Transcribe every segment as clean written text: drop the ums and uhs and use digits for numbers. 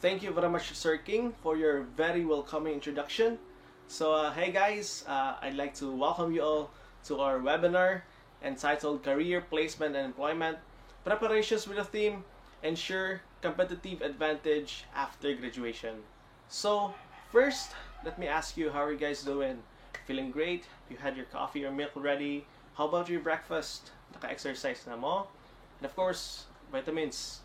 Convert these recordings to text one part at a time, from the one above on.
thank you very much, Sir King, for your very welcoming introduction. Hey guys, I'd like to welcome you all to our webinar entitled Career Placement and Employment Preparations with a Theme Ensure Competitive Advantage After Graduation. So, first, let me ask you, how are you guys doing? Feeling great? You had your coffee or milk ready? How about your breakfast? Naka-exercise na mo? And of course, vitamins.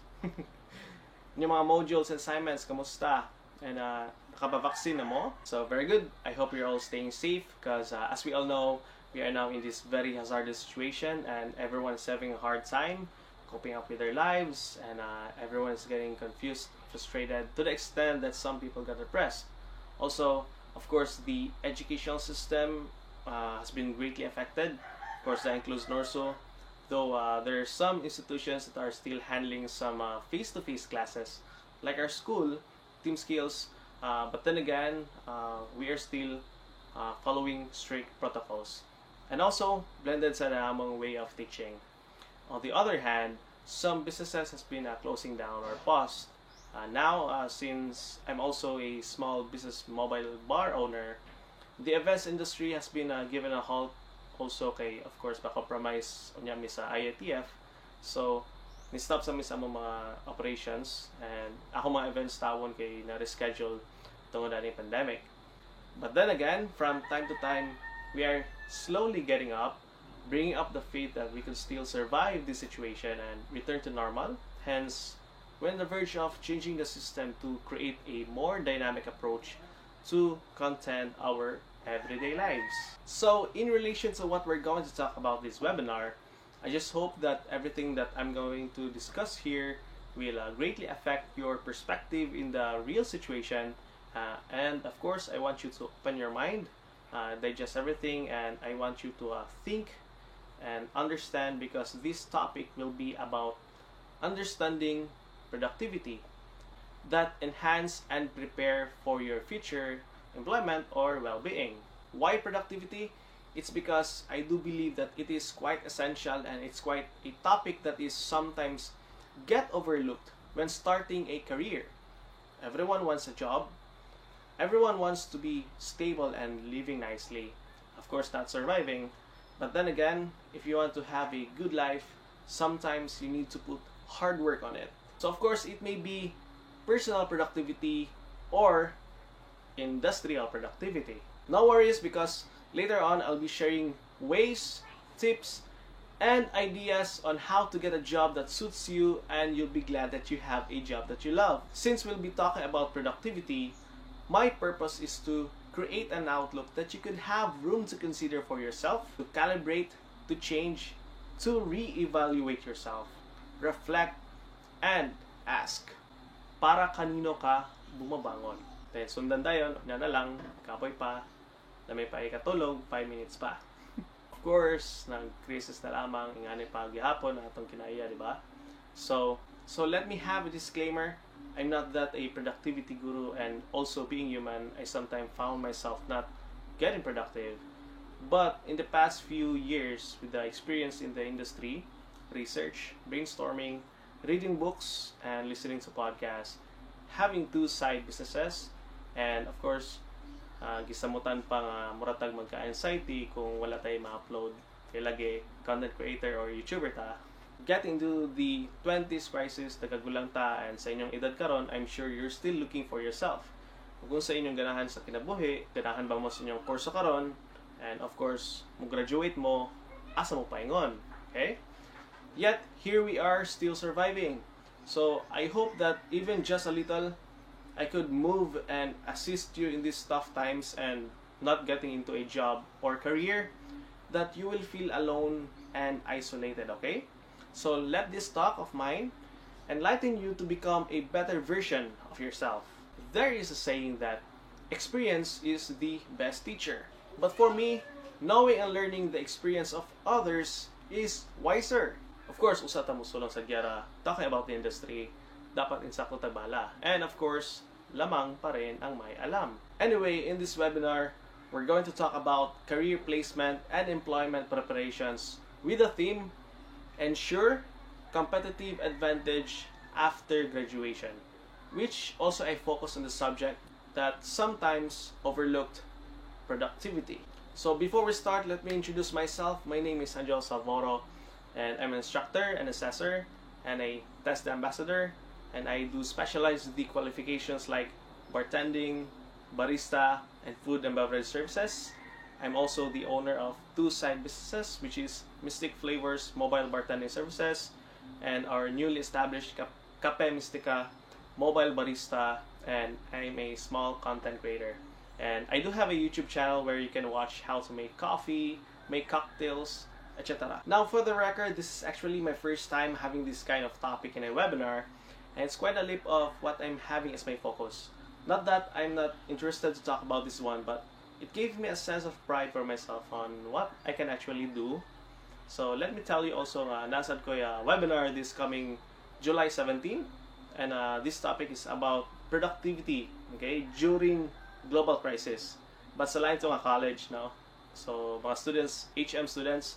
Yung mga modules and assignments, kamusta? And nakabavaccine na mo? So, very good. I hope you're all staying safe because as we all know, we are now in this very hazardous situation and everyone is having a hard time coping up with their lives, and everyone is getting confused, frustrated, to the extent that some people got depressed. Also, of course, the educational system has been greatly affected. Of course, that includes NORSO. Though there are some institutions that are still handling some face-to-face classes, like our school, Team Skills, but then again, we are still following strict protocols. And also, blended sa namang way of teaching. On the other hand, some businesses has been closing down or paused. Now, since I'm also a small business mobile bar owner, the events industry has been given a halt also kay, of course, compromise unya mi sa IATF. So, ni-stop sa mi sa mga operations, and ako mga events tawon kay na-reschedule tungod na ni pandemic. But then again, from time to time, we are slowly getting up, bringing up the faith that we could still survive this situation and return to normal. Hence, we're on the verge of changing the system to create a more dynamic approach to content our everyday lives. So, in relation to what we're going to talk about this webinar, I just hope that everything that I'm going to discuss here will greatly affect your perspective in the real situation. And of course, I want you to open your mind, digest everything, and I want you to think and understand, because this topic will be about understanding productivity that enhance and prepare for your future employment or well-being. Why productivity? It's because I do believe that it is quite essential and it's quite a topic that is sometimes get overlooked when starting a career. Everyone wants a job. Everyone wants to be stable and living nicely. Of course, not surviving. But then again, if you want to have a good life, sometimes you need to put hard work on it. So of course, it may be personal productivity or industrial productivity. No worries, because later on I'll be sharing ways, tips, and ideas on how to get a job that suits you, and you'll be glad that you have a job that you love. Since we'll be talking about productivity, my purpose is to create an outlook that you could have room to consider for yourself, to calibrate, to change, to re-evaluate yourself, reflect, and ask, para kanino ka bumabangon? Then sundan tayo, na lang, kapoy pa, na may paikatulog, 5 minutes pa. Of course, nag-crisis na lamang, ingani pa gihapon, na itong kinaiya, di ba? So let me have a disclaimer. I'm not that a productivity guru, and also being human, I sometimes found myself not getting productive. But in the past few years, with the experience in the industry, research, brainstorming, reading books, and listening to podcasts, having 2 side businesses, and of course, gisamutan pa nga muratag magka-anxiety kung wala tayo ma-upload kay lagi content creator or YouTuber ta. Getting to the 20s crisis, nagagulang ta, and sa inyong edad karon, I'm sure you're still looking for yourself. Kung sa inyong ganahan sa kinabuhi, ganahan ba mo sa inyong kurso karon, and of course, mo graduate mo, asa mo paingon, okay? Yet, here we are still surviving. So, I hope that even just a little, I could move and assist you in these tough times and not getting into a job or career that you will feel alone and isolated, okay? So let this talk of mine enlighten you to become a better version of yourself. There is a saying that experience is the best teacher. But for me, knowing and learning the experience of others is wiser. Of course, usa ta mo sulong sa gyara, talking about the industry, dapat insakto ta bala. And of course, lamang pa rin ang may alam. Anyway, in this webinar, we're going to talk about career placement and employment preparations with the theme Ensure Competitive Advantage After Graduation. which also I focus on the subject that sometimes overlooked, productivity. So before we start, let me introduce myself. My name is Angel Salvoro, and I'm an instructor, an assessor, and a test ambassador. And I do specialized the qualifications like bartending, barista, and food and beverage services. I'm also the owner of two side businesses, which is Mystic Flavors Mobile Bartending Services and our newly established Cafe Mystica Mobile Barista, and I'm a small content creator. And I do have a YouTube channel where you can watch how to make coffee, make cocktails, etc. Now, for the record, this is actually my first time having this kind of topic in a webinar, and it's quite a leap of what I'm having as my focus. Not that I'm not interested to talk about this one, but it gave me a sense of pride for myself on what I can actually do. So let me tell you also, nasad ko yung webinar this coming July 17, and this topic is about productivity, okay, during global crisis. But sa line to nga college, no? So mga students, HM students,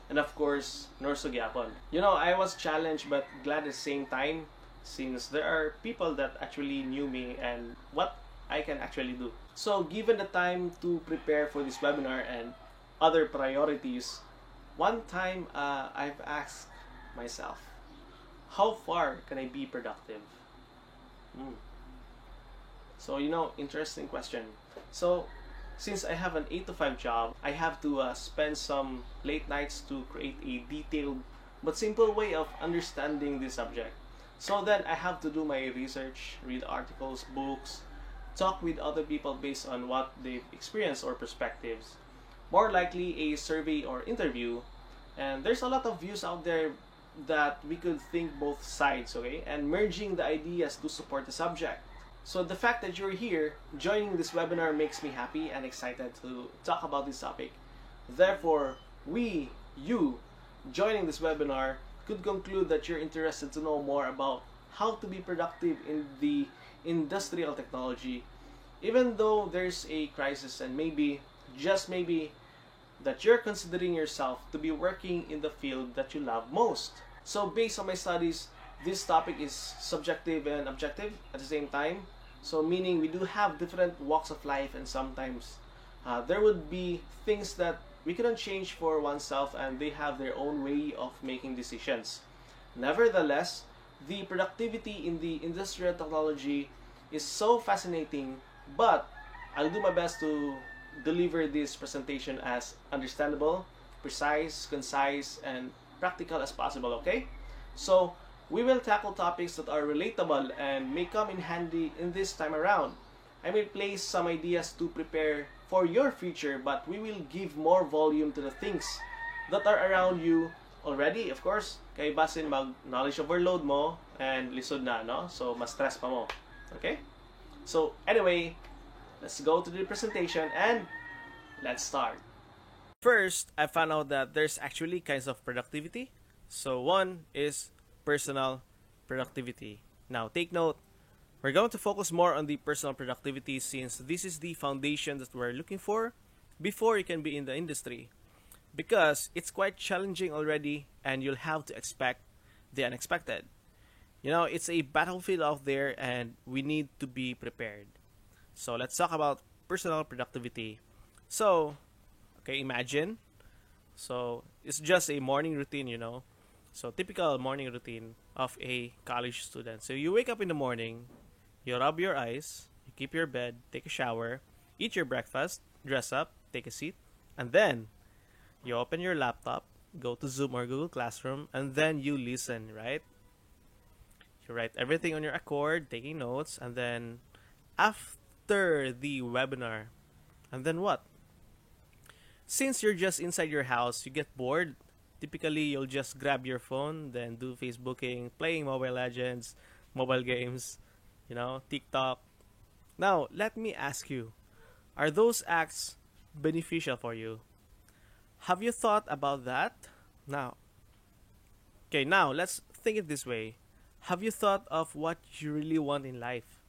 and of course, Norso Gyapon. You know, I was challenged but glad at the same time, since there are people that actually knew me and what I can actually do. So given the time to prepare for this webinar and other priorities, one time I've asked myself, how far can I be productive? So, you know, interesting question. So, since I have an 8 to 5 job, I have to spend some late nights to create a detailed but simple way of understanding this subject. So then I have to do my research, read articles, books, talk with other people based on what they've experienced or perspectives. More likely a survey or interview. And there's a lot of views out there that we could think both sides, okay? And merging the ideas to support the subject. So the fact that you're here joining this webinar makes me happy and excited to talk about this topic. Therefore, you joining this webinar could conclude that you're interested to know more about how to be productive in the industrial technology, even though there's a crisis, and maybe, just maybe, that you're considering yourself to be working in the field that you love most. So based on my studies, this topic is subjective and objective at the same time. So meaning we do have different walks of life, and sometimes there would be things that we couldn't change for oneself, and they have their own way of making decisions. Nevertheless, the productivity in the industrial technology is so fascinating, but I'll do my best to deliver this presentation as understandable, precise, concise, and practical as possible, okay? So, we will tackle topics that are relatable and may come in handy in this time around. I will place some ideas to prepare for your future, but we will give more volume to the things that are around you already, of course. Kay basin mag-knowledge overload mo and lisod na, no? So, mas stress pa mo. Okay? So, anyway, let's go to the presentation and let's start. First, I found out that there's actually kinds of productivity. So, one is personal productivity. Now, take note, we're going to focus more on the personal productivity since this is the foundation that we're looking for before you can be in the industry. Because it's quite challenging already, and you'll have to expect the unexpected. You know, it's a battlefield out there, and we need to be prepared. So let's talk about personal productivity. So, okay, imagine. So, it's just a morning routine, you know. So, typical morning routine of a college student. So, you wake up in the morning, you rub your eyes, you keep your bed, take a shower, eat your breakfast, dress up, take a seat, and then you open your laptop, go to Zoom or Google Classroom, and then you listen, right? You write everything on your accord, taking notes, and then after the webinar, and then what? Since you're just inside your house, you get bored. Typically, you'll just grab your phone, then do Facebooking, playing Mobile Legends, mobile games, you know, TikTok. Now, let me ask you, are those acts beneficial for you? Have you thought about that? Now, let's think it this way. Have you thought of what you really want in life?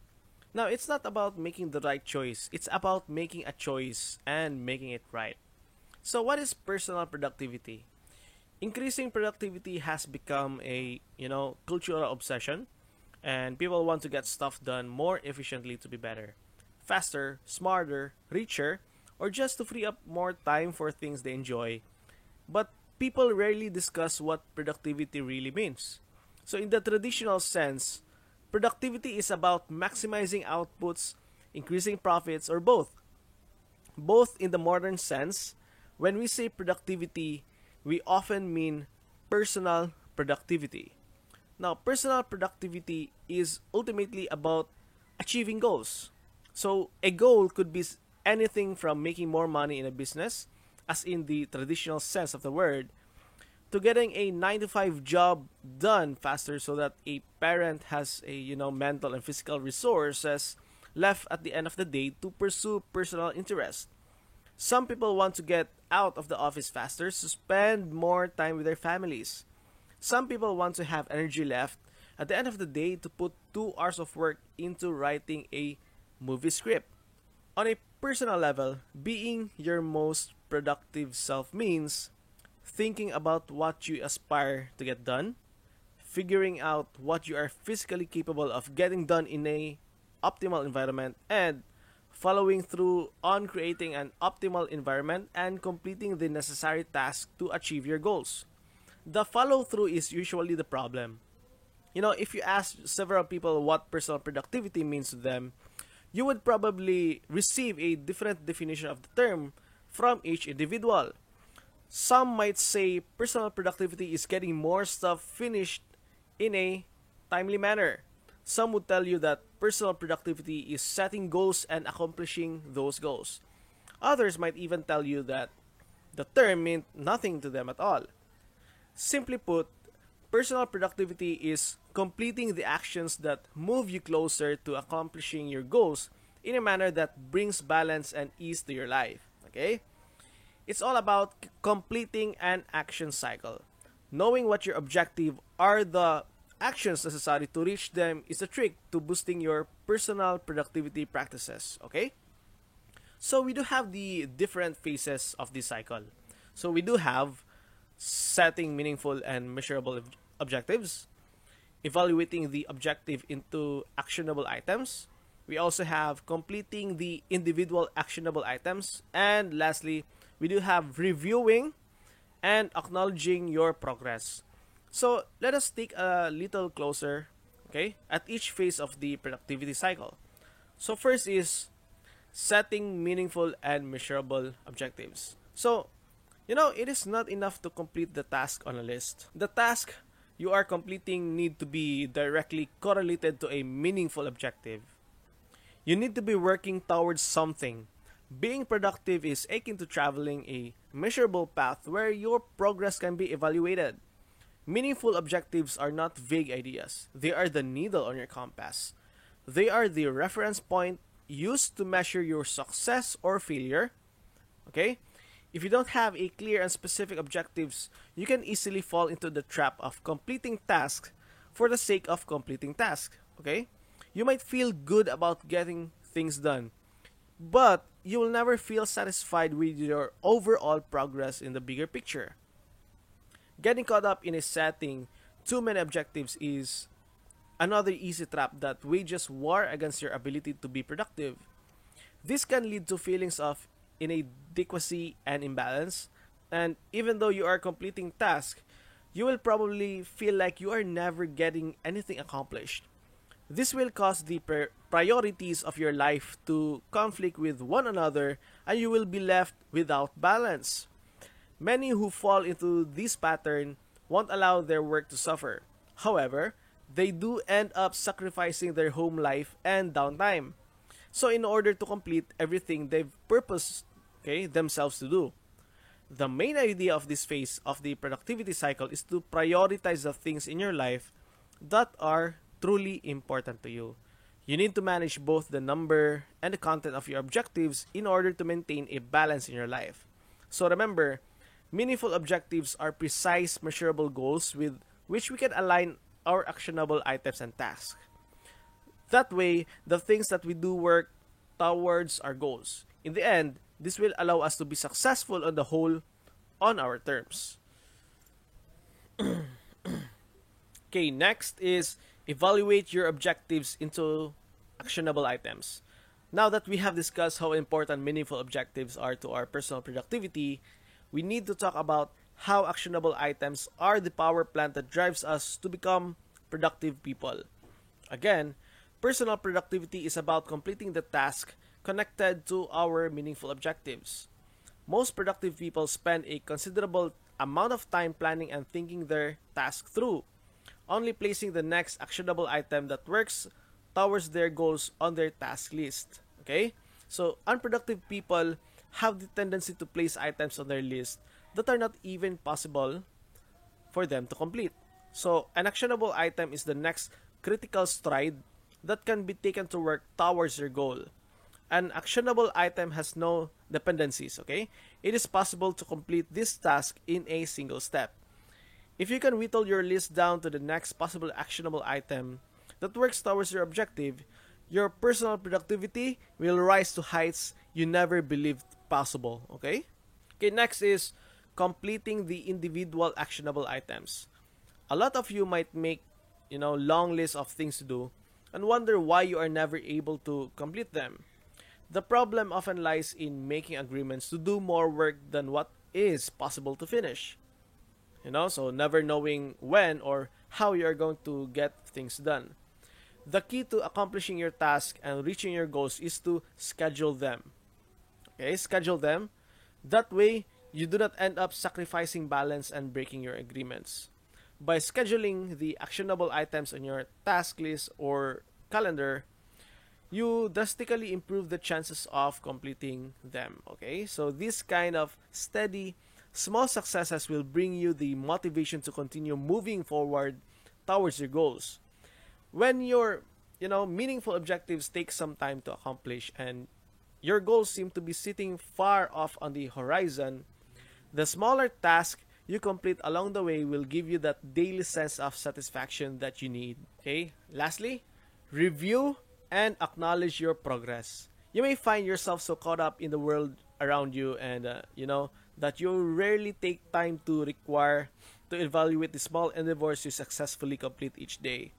Now, it's not about making the right choice. It's about making a choice and making it right. So, what is personal productivity? Increasing productivity has become a, cultural obsession. And people want to get stuff done more efficiently to be better, faster, smarter, richer, or just to free up more time for things they enjoy. But people rarely discuss what productivity really means. So, in the traditional sense, productivity is about maximizing outputs, increasing profits, or both. Both in the modern sense, when we say productivity, we often mean personal productivity. Now, personal productivity is ultimately about achieving goals. So, a goal could be anything from making more money in a business, as in the traditional sense of the word, to getting a 9 to 5 job done faster so that a parent has a mental and physical resources left at the end of the day to pursue personal interest. Some people want to get out of the office faster to spend more time with their families. Some people want to have energy left at the end of the day to put 2 hours of work into writing a movie script. On a personal level, being your most productive self means thinking about what you aspire to get done, figuring out what you are physically capable of getting done in a optimal environment, and following through on creating an optimal environment and completing the necessary tasks to achieve your goals. The follow through is usually the problem. If you ask several people what personal productivity means to them, you would probably receive a different definition of the term from each individual. Some might say personal productivity is getting more stuff finished in a timely manner. Some would tell you that personal productivity is setting goals and accomplishing those goals. Others might even tell you that the term meant nothing to them at all. Simply put, personal productivity is completing the actions that move you closer to accomplishing your goals in a manner that brings balance and ease to your life. Okay? It's all about completing an action cycle. Knowing what your objective are the actions necessary to reach them is a trick to boosting your personal productivity practices. Okay? So we do have the different phases of this cycle. So we do have setting meaningful and measurable objectives, evaluating the objective into actionable items. We also have completing the individual actionable items. And lastly, we do have reviewing and acknowledging your progress. So let us take a little closer, okay, at each phase of the productivity cycle. So first is setting meaningful and measurable objectives. So, it is not enough to complete the task on a list. The task you are completing need to be directly correlated to a meaningful objective. You need to be working towards something. Being productive is akin to traveling a measurable path where your progress can be evaluated. Meaningful objectives are not vague ideas. They are the needle on your compass. They are the reference point used to measure your success or failure. Okay? If you don't have a clear and specific objectives, you can easily fall into the trap of completing tasks for the sake of completing tasks. Okay? You might feel good about getting things done, but you will never feel satisfied with your overall progress in the bigger picture. Getting caught up in a setting too many objectives is another easy trap that wages war against your ability to be productive. This can lead to feelings of inadequacy and imbalance, and even though you are completing tasks, you will probably feel like you are never getting anything accomplished. This will cause the priorities of your life to conflict with one another, and you will be left without balance. Many who fall into this pattern won't allow their work to suffer. However, they do end up sacrificing their home life and downtime. So in order to complete everything they've purposed themselves to do. The main idea of this phase of the productivity cycle is to prioritize the things in your life that are truly important to you. You need to manage both the number and the content of your objectives in order to maintain a balance in your life. So remember, meaningful objectives are precise, measurable goals with which we can align our actionable items and tasks. That way, the things that we do work towards our goals. In the end, this will allow us to be successful on the whole on our terms. Okay, next is Evaluate your objectives into actionable items. Now that we have discussed how important meaningful objectives are to our personal productivity, we need to talk about how actionable items are the power plant that drives us to become productive people. Again, personal productivity is about completing the task connected to our meaningful objectives. Most productive people spend a considerable amount of time planning and thinking their task through, only placing the next actionable item that works towards their goals on their task list. Okay? So, unproductive people have the tendency to place items on their list that are not even possible for them to complete. So, an actionable item is the next critical stride that can be taken to work towards your goal. An actionable item has no dependencies, okay? It is possible to complete this task in a single step. If you can whittle your list down to the next possible actionable item that works towards your objective, your personal productivity will rise to heights you never believed possible, okay? Okay, next is completing the individual actionable items. A lot of you might make, long lists of things to do and wonder why you are never able to complete them. The problem often lies in making agreements to do more work than what is possible to finish. So never knowing when or how you are going to get things done. The key to accomplishing your task and reaching your goals is to schedule them. Okay, schedule them. That way, you do not end up sacrificing balance and breaking your agreements. By scheduling the actionable items on your task list or calendar, you drastically improve the chances of completing them. Okay, so this kind of steady, small successes will bring you the motivation to continue moving forward towards your goals. When your, meaningful objectives take some time to accomplish and your goals seem to be sitting far off on the horizon, the smaller task you complete along the way will give you that daily sense of satisfaction that you need. Okay? Lastly, review and acknowledge your progress. You may find yourself so caught up in the world around you and, that you rarely take time to evaluate the small endeavors you successfully complete each day.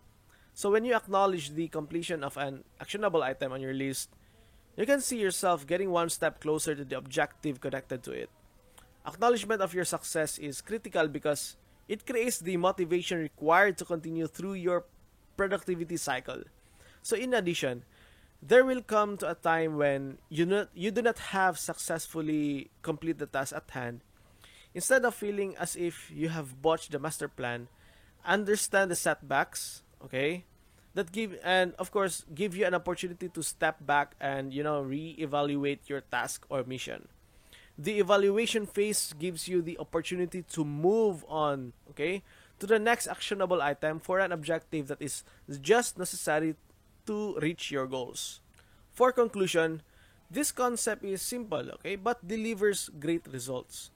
So when you acknowledge the completion of an actionable item on your list, you can see yourself getting one step closer to the objective connected to it. Acknowledgement of your success is critical because it creates the motivation required to continue through your productivity cycle. So in addition, there will come to a time when you do not have successfully complete the task at hand. Instead of feeling as if you have botched the master plan, understand the setbacks, okay? That give you an opportunity to step back and reevaluate your task or mission. The evaluation phase gives you the opportunity to move on, okay, to the next actionable item for an objective that is just necessary to reach your goals. For conclusion, this concept is simple, okay, but delivers great results.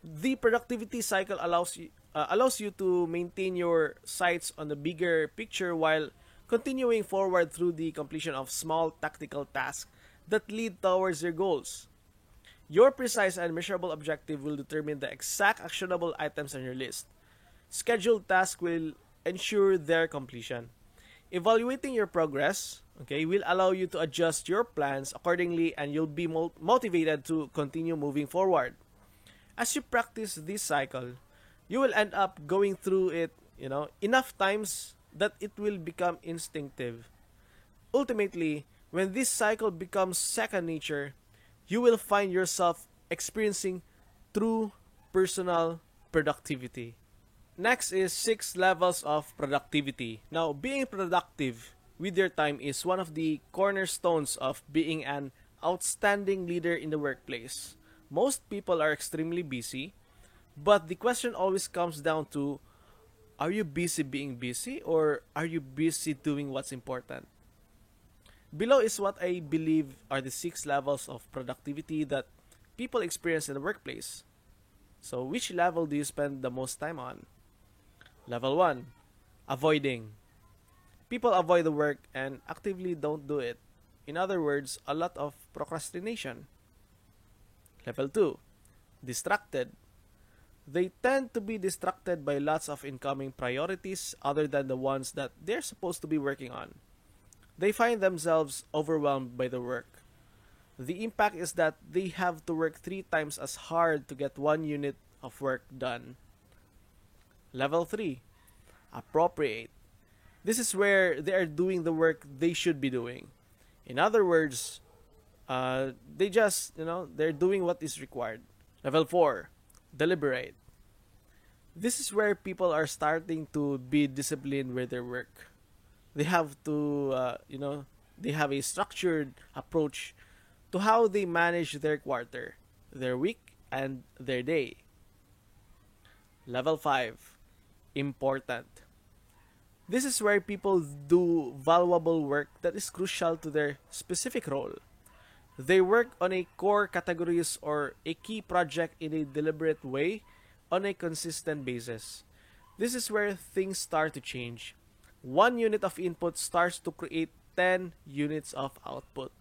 The productivity cycle allows you to maintain your sights on the bigger picture while continuing forward through the completion of small tactical tasks that lead towards your goals. Your precise and measurable objective will determine the exact actionable items on your list. Scheduled tasks will ensure their completion. Evaluating your progress, okay, will allow you to adjust your plans accordingly and you'll be motivated to continue moving forward. As you practice this cycle, you will end up going through it, enough times that it will become instinctive. Ultimately, when this cycle becomes second nature, you will find yourself experiencing true personal productivity. Next is 6 levels of productivity. Now, being productive with your time is one of the cornerstones of being an outstanding leader in the workplace. Most people are extremely busy, but the question always comes down to, are you busy being busy or are you busy doing what's important? Below is what I believe are the 6 levels of productivity that people experience in the workplace. So, which level do you spend the most time on? Level 1, avoiding. People avoid the work and actively don't do it. In other words, a lot of procrastination. Level 2, distracted. They tend to be distracted by lots of incoming priorities other than the ones that they're supposed to be working on. They find themselves overwhelmed by the work. The impact is that they have to work 3 times as hard to get one unit of work done. Level 3. Appropriate. This is where they are doing the work they should be doing. In other words, they're doing what is required. Level 4. Deliberate. This is where people are starting to be disciplined with their work. They have to, they have a structured approach to how they manage their quarter, their week, and their day. Level 5. Important. This is where people do valuable work that is crucial to their specific role. They work on a core categories or a key project in a deliberate way on a consistent basis. This is where things start to change. One unit of input starts to create 10 units of output.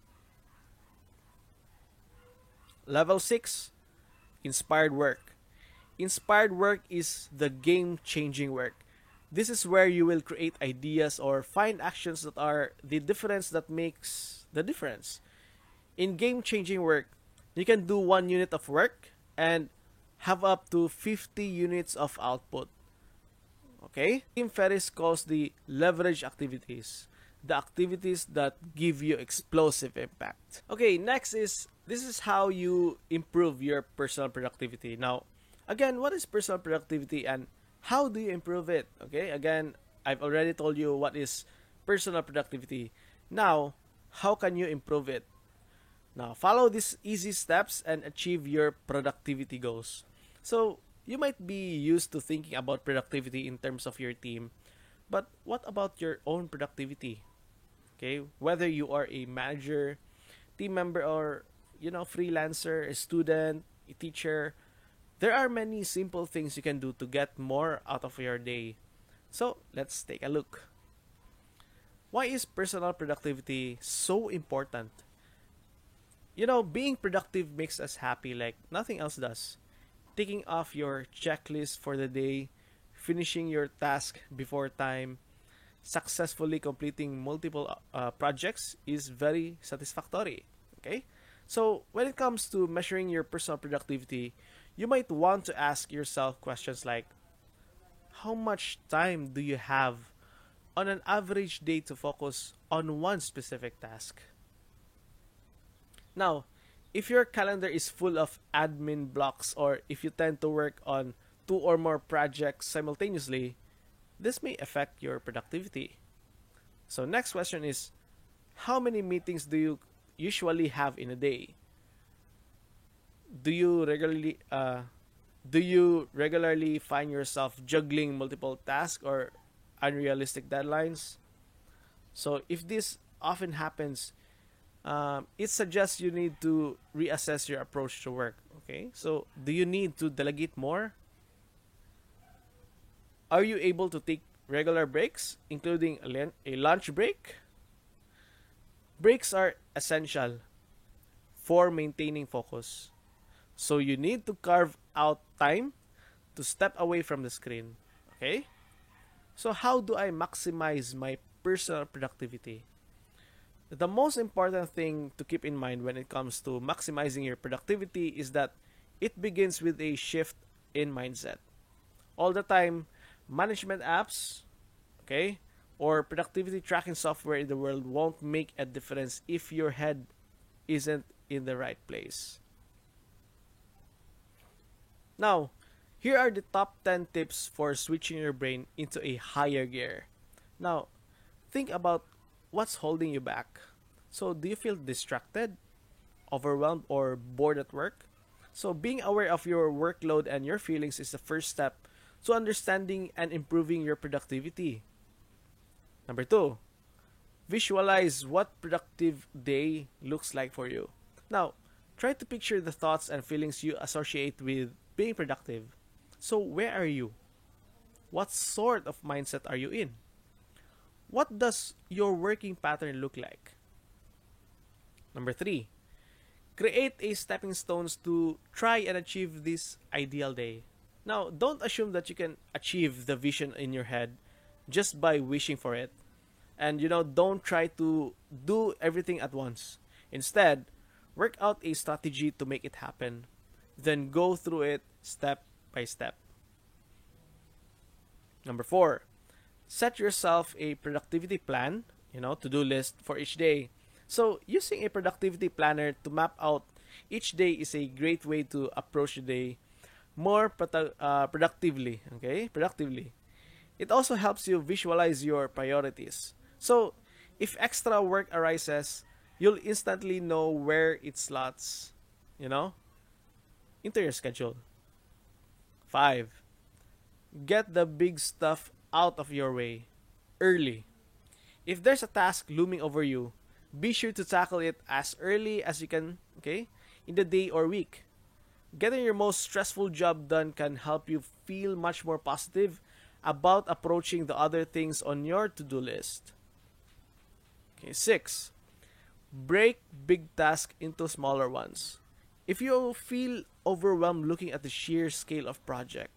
Level 6. Inspired work. Inspired work is the game-changing work. This is where you will create ideas or find actions that are the difference that makes the difference. In game-changing work, you can do one unit of work and have up to 50 units of output. Okay? Tim Ferriss calls the leverage activities, the activities that give you explosive impact. Okay, next is, this is how you improve your personal productivity. Now, again, what is personal productivity and how do you improve it? Okay, again, I've already told you what is personal productivity. Now, how can you improve it? Now, follow these easy steps and achieve your productivity goals. So, you might be used to thinking about productivity in terms of your team, but what about your own productivity? Okay, whether you are a manager, team member, or freelancer, a student, a teacher, there are many simple things you can do to get more out of your day. So, let's take a look. Why is personal productivity so important? Being productive makes us happy like nothing else does. Ticking off your checklist for the day, finishing your task before time, successfully completing multiple projects is very satisfactory. Okay? So, when it comes to measuring your personal productivity, you might want to ask yourself questions like, how much time do you have on an average day to focus on one specific task? Now, if your calendar is full of admin blocks or if you tend to work on 2 or more projects simultaneously, this may affect your productivity. So next question is, how many meetings do you usually have in a day? Do you regularly find yourself juggling multiple tasks or unrealistic deadlines? So if this often happens, it suggests you need to reassess your approach to work. Okay, so do you need to delegate more? Are you able to take regular breaks, including a lunch break? Breaks are essential for maintaining focus. So you need to carve out time to step away from the screen. Okay? So how do I maximize my personal productivity? The most important thing to keep in mind when it comes to maximizing your productivity is that it begins with a shift in mindset. All the time, management apps, okay, or productivity tracking software in the world won't make a difference if your head isn't in the right place. Now, here are the top 10 tips for switching your brain into a higher gear. Now, think about what's holding you back. So, do you feel distracted, overwhelmed, or bored at work? So, being aware of your workload and your feelings is the first step to understanding and improving your productivity. Number 2, visualize what productive day looks like for you. Now, try to picture the thoughts and feelings you associate with being productive. So, where are you? What sort of mindset are you in? What does your working pattern look like? Number 3, create a stepping stones to try and achieve this ideal day. Now, don't assume that you can achieve the vision in your head just by wishing for it. And don't try to do everything at once. Instead, work out a strategy to make it happen. Then go through it step by step. Number 4, set yourself a productivity plan, to-do list for each day. So, using a productivity planner to map out each day is a great way to approach the day more productively, okay? Productively. It also helps you visualize your priorities. So, if extra work arises, you'll instantly know where it slots, into your schedule. 5, get the big stuff out of your way early. If there's a task looming over you, be sure to tackle it as early as you can, okay, in the day or week. Getting your most stressful job done can help you feel much more positive about approaching the other things on your to-do list. Okay, 6, break big tasks into smaller ones. If you feel overwhelmed looking at the sheer scale of project,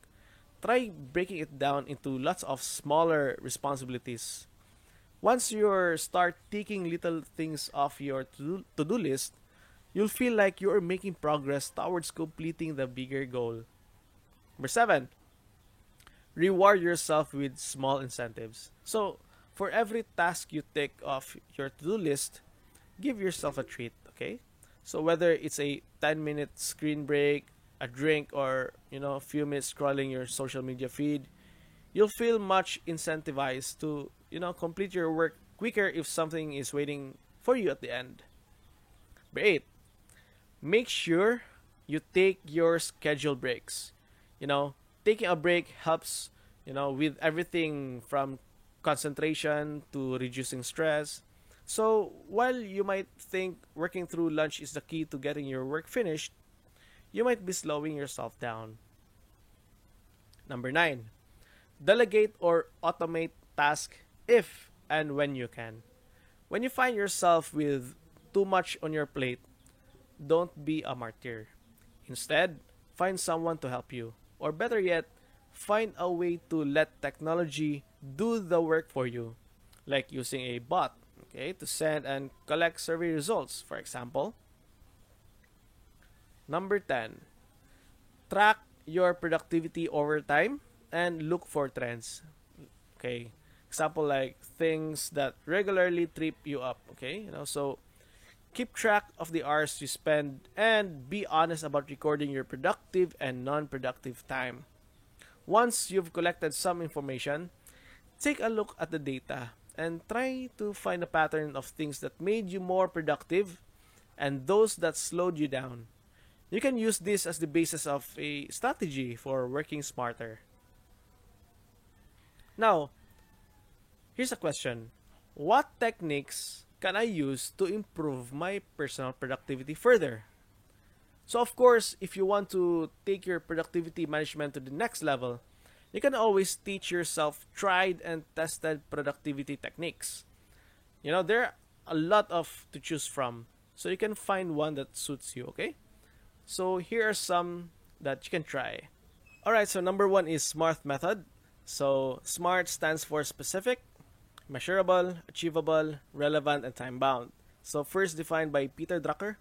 try breaking it down into lots of smaller responsibilities. Once you start taking little things off your to-do list, you'll feel like you're making progress towards completing the bigger goal. Number 7, reward yourself with small incentives. So, for every task you take off your to-do list, give yourself a treat, okay? So whether it's a 10-minute screen break, a drink, or a few minutes scrolling your social media feed, you'll feel much incentivized to complete your work quicker if something is waiting for you at the end. Number 8, make sure you take your scheduled breaks. Taking a break helps with everything from concentration to reducing stress. So while you might think working through lunch is the key to getting your work finished, you might be slowing yourself down. Number 9, delegate or automate tasks if and when you can. When you find yourself with too much on your plate, don't be a martyr. Instead, find someone to help you. Or better yet, find a way to let technology do the work for you, like using a bot, okay, to send and collect survey results, for example. Number 10, track your productivity over time and look for trends. Okay, example like things that regularly trip you up, okay? So keep track of the hours you spend and be honest about recording your productive and non-productive time. Once you've collected some information, take a look at the data and try to find a pattern of things that made you more productive and those that slowed you down. You can use this as the basis of a strategy for working smarter. Now, here's a question. What techniques can I use to improve my personal productivity further? So of course, if you want to take your productivity management to the next level, you can always teach yourself tried and tested productivity techniques. There are a lot of to choose from, so you can find one that suits you, okay? So here are some that you can try. Alright, so number 1 is SMART method. So SMART stands for specific, measurable, achievable, relevant, and time-bound. So first defined by Peter Drucker.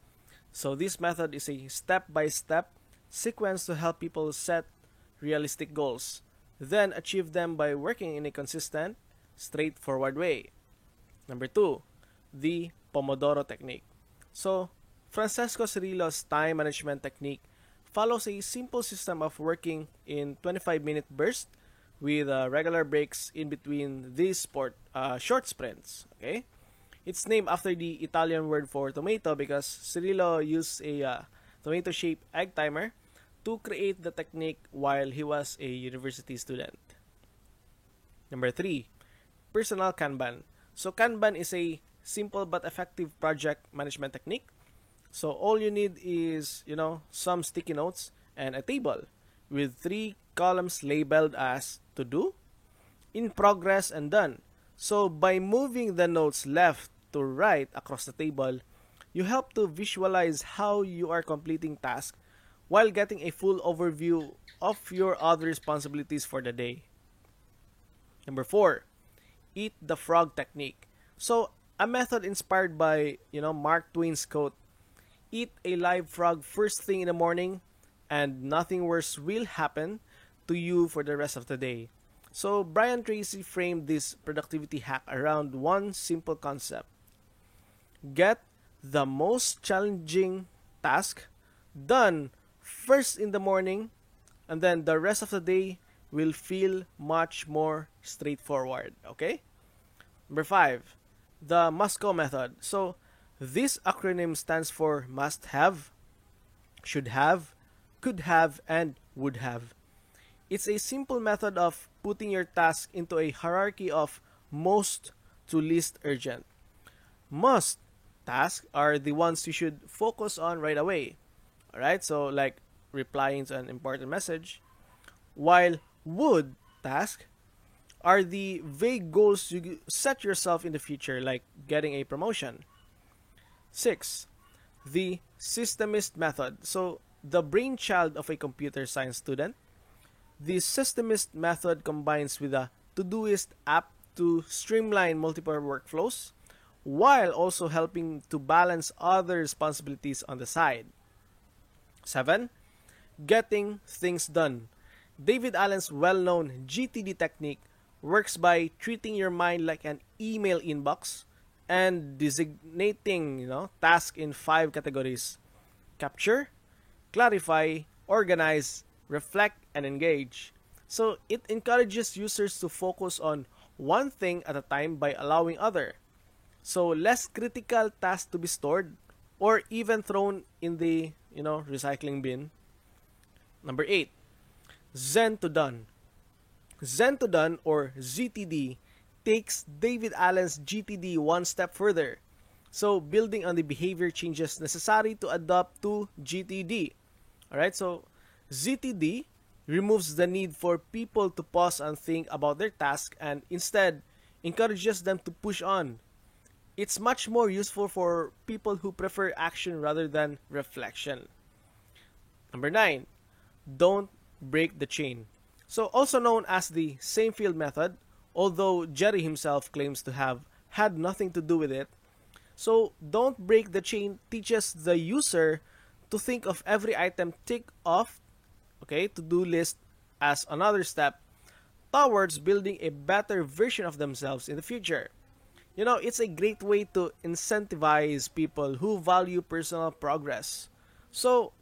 So this method is a step-by-step sequence to help people set realistic goals, then achieve them by working in a consistent, straightforward way. Number 2, the Pomodoro technique. So Francesco Cirillo's time management technique follows a simple system of working in 25-minute bursts with regular breaks in between these short sprints. Okay, it's named after the Italian word for tomato because Cirillo used a tomato-shaped egg timer to create the technique while he was a university student. Number 3, personal Kanban. So Kanban is a simple but effective project management technique. So all you need is, some sticky notes and a table with 3 columns labeled as to do, in progress, and done. So by moving the notes left to right across the table, you help to visualize how you are completing tasks while getting a full overview of your other responsibilities for the day. Number 4, eat the frog technique. So, a method inspired by, Mark Twain's quote, "Eat a live frog first thing in the morning and nothing worse will happen to you for the rest of the day." So, Brian Tracy framed this productivity hack around one simple concept. Get the most challenging task done first in the morning, and then the rest of the day will feel much more straightforward. Okay? Number 5, the MUSCO method. So, this acronym stands for must have, should have, could have, and would have. It's a simple method of putting your task into a hierarchy of most to least urgent. Must tasks are the ones you should focus on right away. Alright, so like replying to an important message. While would tasks are the vague goals you set yourself in the future, like getting a promotion. 6, the Systemist method. So, the brainchild of a computer science student. The Systemist method combines with a Todoist app to streamline multiple workflows while also helping to balance other responsibilities on the side. 7, getting things done. David Allen's well-known GTD technique works by treating your mind like an email inbox and designating, tasks in 5 categories: capture, clarify, organize, reflect, and engage. So it encourages users to focus on one thing at a time by allowing other. So less critical tasks to be stored or even thrown in the, recycling bin. Number 8, Zen to Done. Zen to Done, or ZTD, takes David Allen's GTD one step further. So building on the behavior changes necessary to adapt to GTD. Alright, so ZTD removes the need for people to pause and think about their task and instead encourages them to push on. It's much more useful for people who prefer action rather than reflection. Number 9, don't break the chain. So also known as the Seinfeld method, although Jerry himself claims to have had nothing to do with it. So don't break the chain teaches the user to think of every item ticked off, to-do list as another step towards building a better version of themselves in the future. It's a great way to incentivize people who value personal progress. So,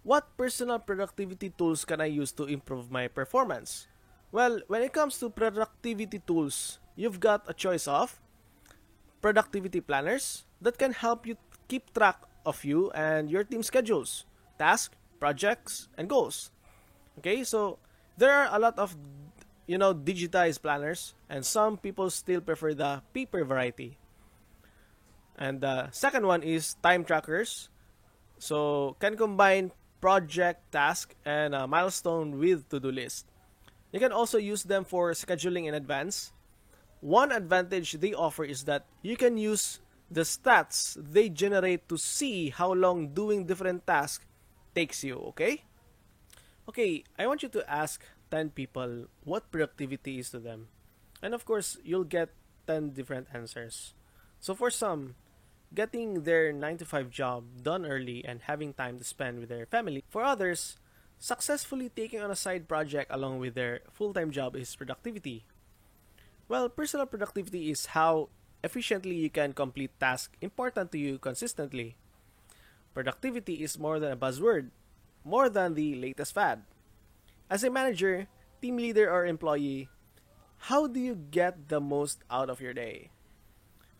what personal productivity tools can I use to improve my performance? Well, when it comes to productivity tools, you've got a choice of productivity planners that can help you keep track of you and your team schedules, tasks, projects, and goals. Okay, so there are a lot of digitized planners, and some people still prefer the paper variety. And the second one is time trackers. So can combine project, task, and a milestone with to-do list. You can also use them for scheduling in advance. One advantage they offer is that you can use the stats they generate to see how long doing different tasks takes you, okay? Okay, I want you to ask 10 people what productivity is to them. And of course, you'll get 10 different answers. So for some, getting their 9 to 5 job done early and having time to spend with their family. For others, successfully taking on a side project along with their full-time job is productivity. Well, personal productivity is how efficiently you can complete tasks important to you consistently. Productivity is more than a buzzword, more than the latest fad. As a manager, team leader, or employee, how do you get the most out of your day?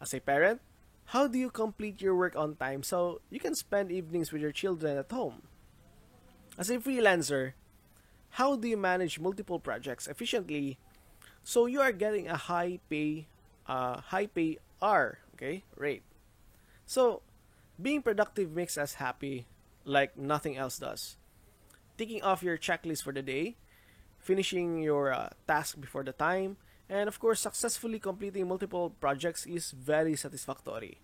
As a parent, how do you complete your work on time so you can spend evenings with your children at home? As a freelancer, how do you manage multiple projects efficiently so you are getting a high pay rate? So, being productive makes us happy like nothing else does. Ticking off your checklist for the day, finishing your task before the time, and of course, successfully completing multiple projects is very satisfactory.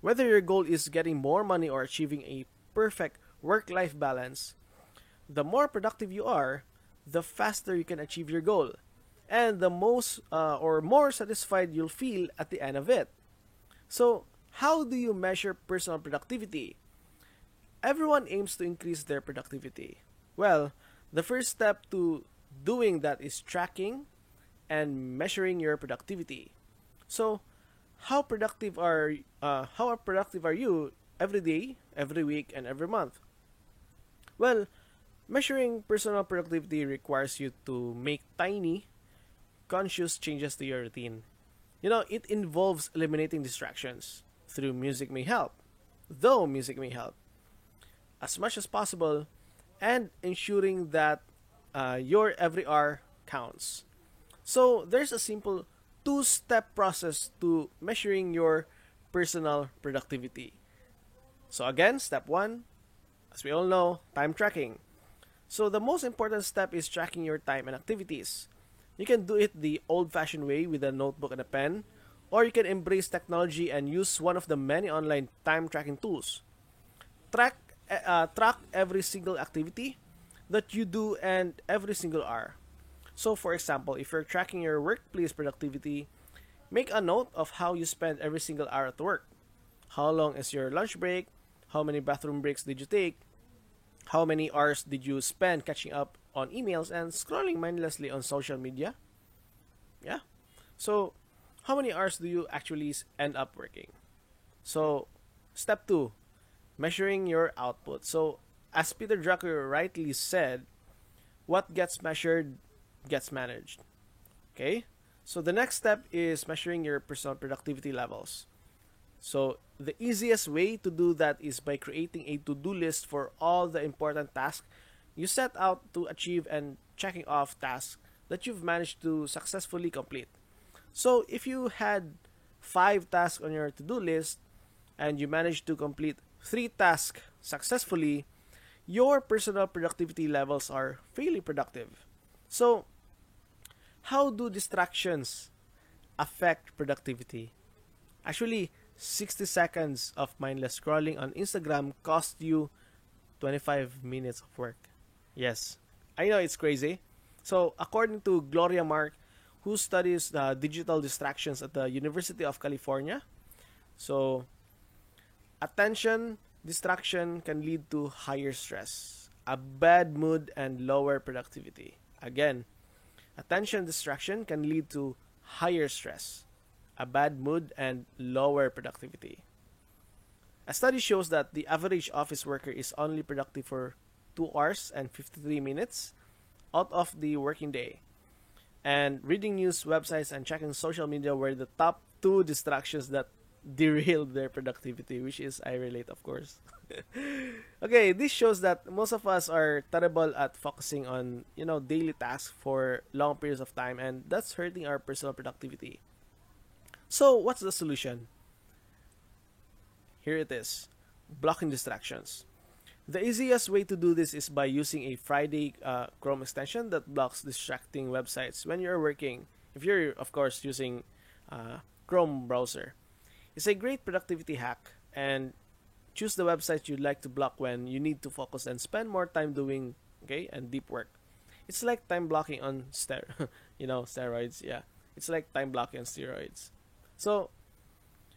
Whether your goal is getting more money or achieving a perfect work-life balance. The more productive you are, the faster you can achieve your goal, and the most or more satisfied you'll feel at the end of it. So, how do you measure personal productivity? Everyone aims to increase their productivity. Well, the first step to doing that is tracking and measuring your productivity. So, how productive are you every day, every week, and every month? Well, measuring personal productivity requires you to make tiny, conscious changes to your routine. It involves eliminating distractions through music may help, though music may help, as much as possible, and ensuring that your every hour counts. So there's a simple two-step process to measuring your personal productivity. So again, step one, as we all know, time tracking. So the most important step is tracking your time and activities. You can do it the old-fashioned way with a notebook and a pen, or you can embrace technology and use one of the many online time tracking tools. Track track every single activity that you do and every single hour. So for example, if you're tracking your workplace productivity, make a note of how you spend every single hour at work. How long is your lunch break? How many bathroom breaks did you take? How many hours did you spend catching up on emails and scrolling mindlessly on social media? Yeah. So, how many hours do you actually end up working? So, step 2, measuring your output. So, as Peter Drucker rightly said, what gets measured gets managed. Okay? So, the next step is measuring your personal productivity levels. So, the easiest way to do that is by creating a to-do list for all the important tasks you set out to achieve and checking off tasks that you've managed to successfully complete. So, if you had 5 tasks on your to-do list and you managed to complete 3 tasks successfully, your personal productivity levels are fairly productive. So, how do distractions affect productivity? Actually, 60 seconds of mindless scrolling on Instagram cost you 25 minutes of work. Yes, I know it's crazy. So, according to Gloria Mark, who studies digital distractions at the University of California, so attention distraction can lead to higher stress, a bad mood, and lower productivity. Again, attention distraction can lead to higher stress, a bad mood, and lower productivity. A study shows that the average office worker is only productive for 2 hours and 53 minutes out of the working day. And reading news websites and checking social media were the top 2 distractions that derailed their productivity, which is I relate, of course. Okay, this shows that most of us are terrible at focusing on, daily tasks for long periods of time, and that's hurting our personal productivity. So, what's the solution? Here it is. Blocking distractions. The easiest way to do this is by using a Friday Chrome extension that blocks distracting websites when you're working. If you're, of course, using Chrome browser. It's a great productivity hack, and choose the websites you'd like to block when you need to focus and spend more time doing and deep work. It's like time blocking on steroids. Yeah, it's like time blocking on steroids. So,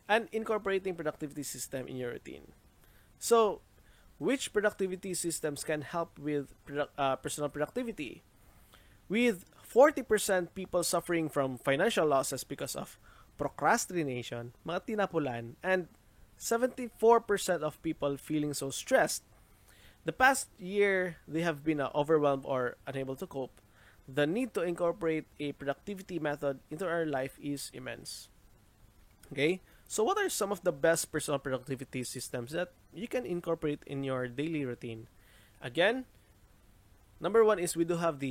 and incorporating productivity system in your routine. So, which productivity systems can help with personal productivity? With 40% people suffering from financial losses because of procrastination, mga tinapulan, and 74% of people feeling so stressed. The past year, they have been overwhelmed or unable to cope. The need to incorporate a productivity method into our life is immense. Okay? So what are some of the best personal productivity systems that you can incorporate in your daily routine? Again, number 1 is we do have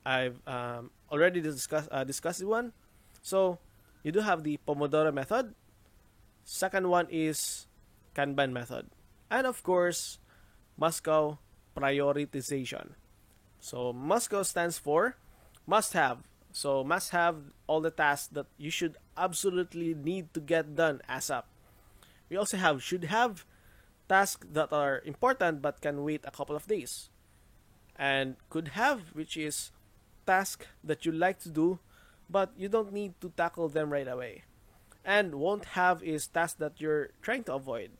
I've already discussed this one. So, you do have the Pomodoro method. Second one is Kanban method. And of course, Moscow prioritization. So, Moscow stands for must have. So, must have all the tasks that you should absolutely need to get done ASAP. We also have should have tasks that are important but can wait a couple of days. And could have, which is tasks that you like to do but you don't need to tackle them right away. And won't have is tasks that you're trying to avoid.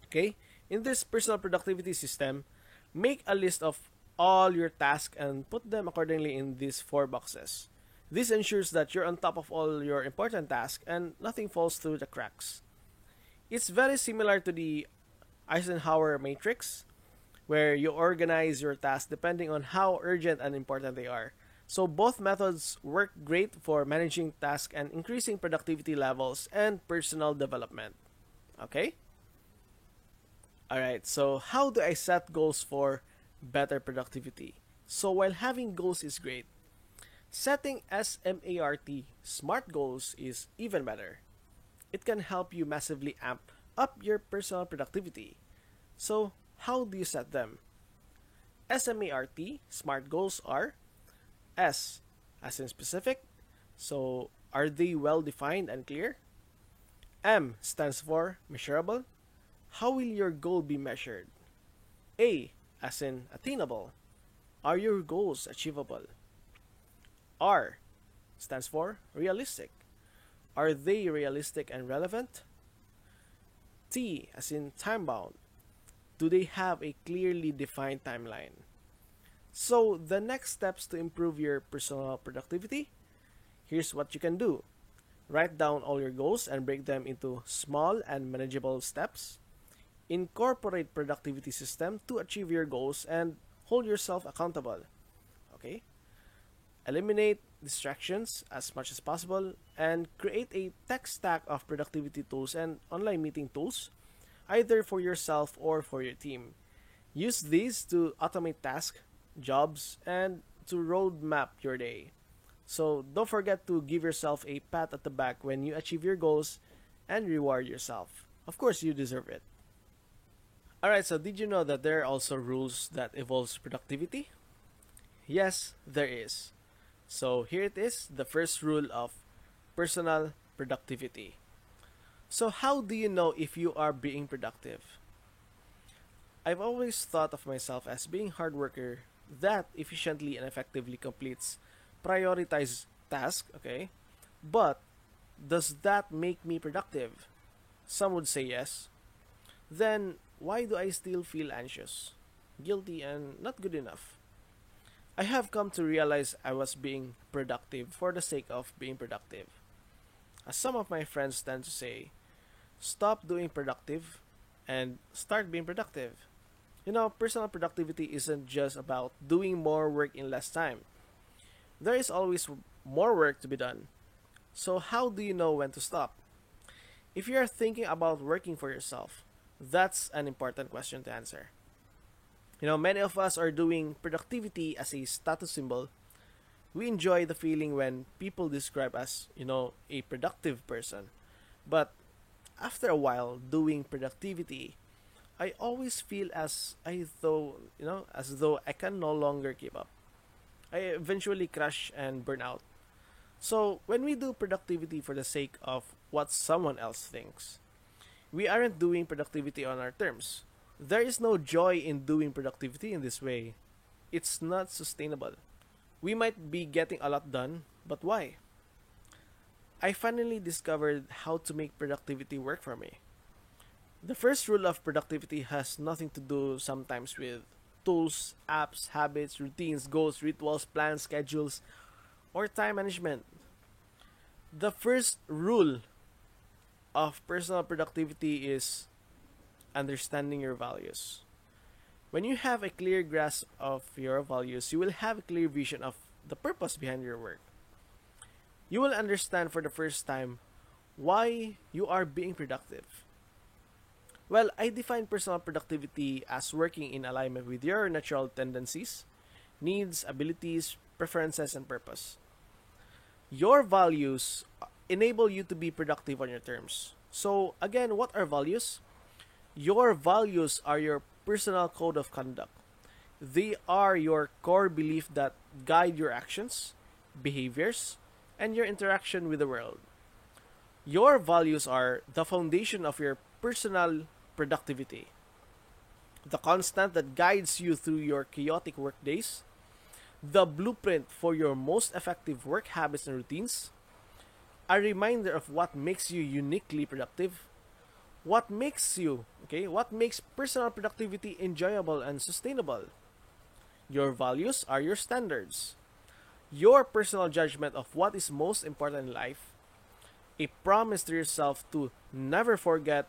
Okay? In this personal productivity system, make a list of all your tasks and put them accordingly in these four boxes. This ensures that you're on top of all your important tasks and nothing falls through the cracks. It's very similar to the Eisenhower matrix, where you organize your tasks depending on how urgent and important they are. So both methods work great for managing tasks and increasing productivity levels and personal development. Okay? Alright, so how do I set goals for better productivity? So while having goals is great, setting SMART goals is even better. It can help you massively amp up your personal productivity. So how do you set them? SMART goals are S as in specific, so are they well defined and clear? M stands for measurable. How will your goal be measured? A as in attainable. Are your goals achievable? R stands for realistic. Are they realistic and relevant? T as in time bound. Do they have a clearly defined timeline? So the next steps to improve your personal productivity, here's what you can do. Write down all your goals and break them into small and manageable steps. Incorporate productivity system to achieve your goals and hold yourself accountable. Okay? Eliminate distractions as much as possible and create a tech stack of productivity tools and online meeting tools, either for yourself or for your team. Use these to automate tasks, jobs, and to roadmap your day. So don't forget to give yourself a pat at the back when you achieve your goals and reward yourself. Of course, you deserve it. Alright, so did you know that there are also rules that evolves productivity? Yes, there is. So here it is, the first rule of personal productivity. So how do you know if you are being productive? I've always thought of myself as being a hard worker that efficiently and effectively completes prioritized tasks, okay? But does that make me productive? Some would say yes. Then why do I still feel anxious, guilty, and not good enough? I have come to realize I was being productive for the sake of being productive. As some of my friends tend to say, stop doing productive and start being productive. You know, personal productivity isn't just about doing more work in less time. There is always more work to be done. So how do you know when to stop? If you are thinking about working for yourself, that's an important question to answer. You know, many of us are doing productivity as a status symbol. We enjoy the feeling when people describe us, a productive person. But after a while doing productivity, I always feel as though I can no longer keep up. I eventually crash and burn out. So, when we do productivity for the sake of what someone else thinks, we aren't doing productivity on our terms. There is no joy in doing productivity in this way. It's not sustainable. We might be getting a lot done, but why? I finally discovered how to make productivity work for me. The first rule of productivity has nothing to do sometimes with tools, apps, habits, routines, goals, rituals, plans, schedules, or time management. The first rule of personal productivity is understanding your values. When you have a clear grasp of your values, you will have a clear vision of the purpose behind your work. You will understand for the first time why you are being productive. Well, I define personal productivity as working in alignment with your natural tendencies, needs, abilities, preferences, and purpose. Your values enable you to be productive on your terms. So, again, what are values? Your values are your personal code of conduct. They are your core belief that guide your actions, behaviors, and your interaction with the world. Your values are the foundation of your personal productivity. The constant that guides you through your chaotic work days, the blueprint for your most effective work habits and routines, a reminder of what makes you uniquely productive, what makes personal productivity enjoyable and sustainable. Your values are your standards, your personal judgment of what is most important in life, a promise to yourself to never forget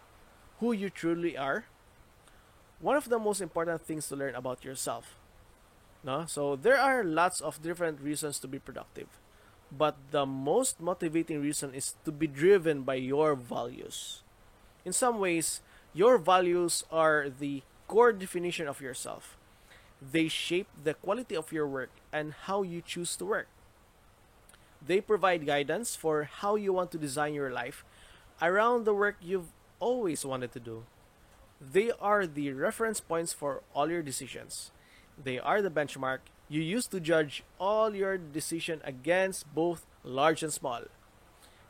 who you truly are. One of the most important things to learn about yourself. No? So there are lots of different reasons to be productive. But the most motivating reason is to be driven by your values. In some ways, your values are the core definition of yourself. They shape the quality of your work and how you choose to work. They provide guidance for how you want to design your life around the work you've always wanted to do. They are the reference points for all your decisions. They are the benchmark you use to judge all your decisions against both large and small.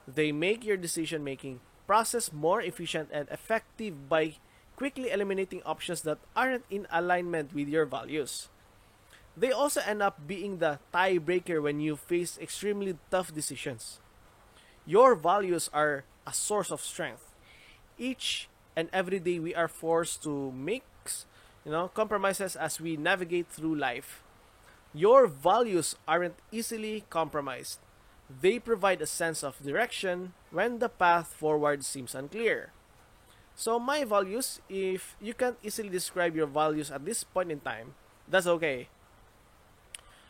They make your decision making process more efficient and effective by quickly eliminating options that aren't in alignment with your values. They also end up being the tiebreaker when you face extremely tough decisions. Your values are a source of strength. Each and every day we are forced to make compromises as we navigate through life. Your values aren't easily compromised. They provide a sense of direction when the path forward seems unclear. So my values, if you can't easily describe your values at this point in time, that's okay.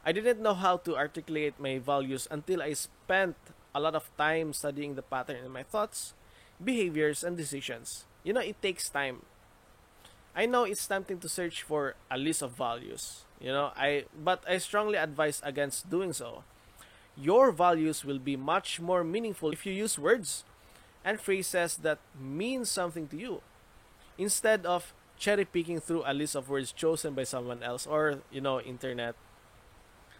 I didn't know how to articulate my values until I spent a lot of time studying the pattern in my thoughts, behaviors, and decisions. It takes time. I know it's tempting to search for a list of values, but I strongly advise against doing so. Your values will be much more meaningful if you use words and phrases that mean something to you instead of cherry picking through a list of words chosen by someone else or, internet.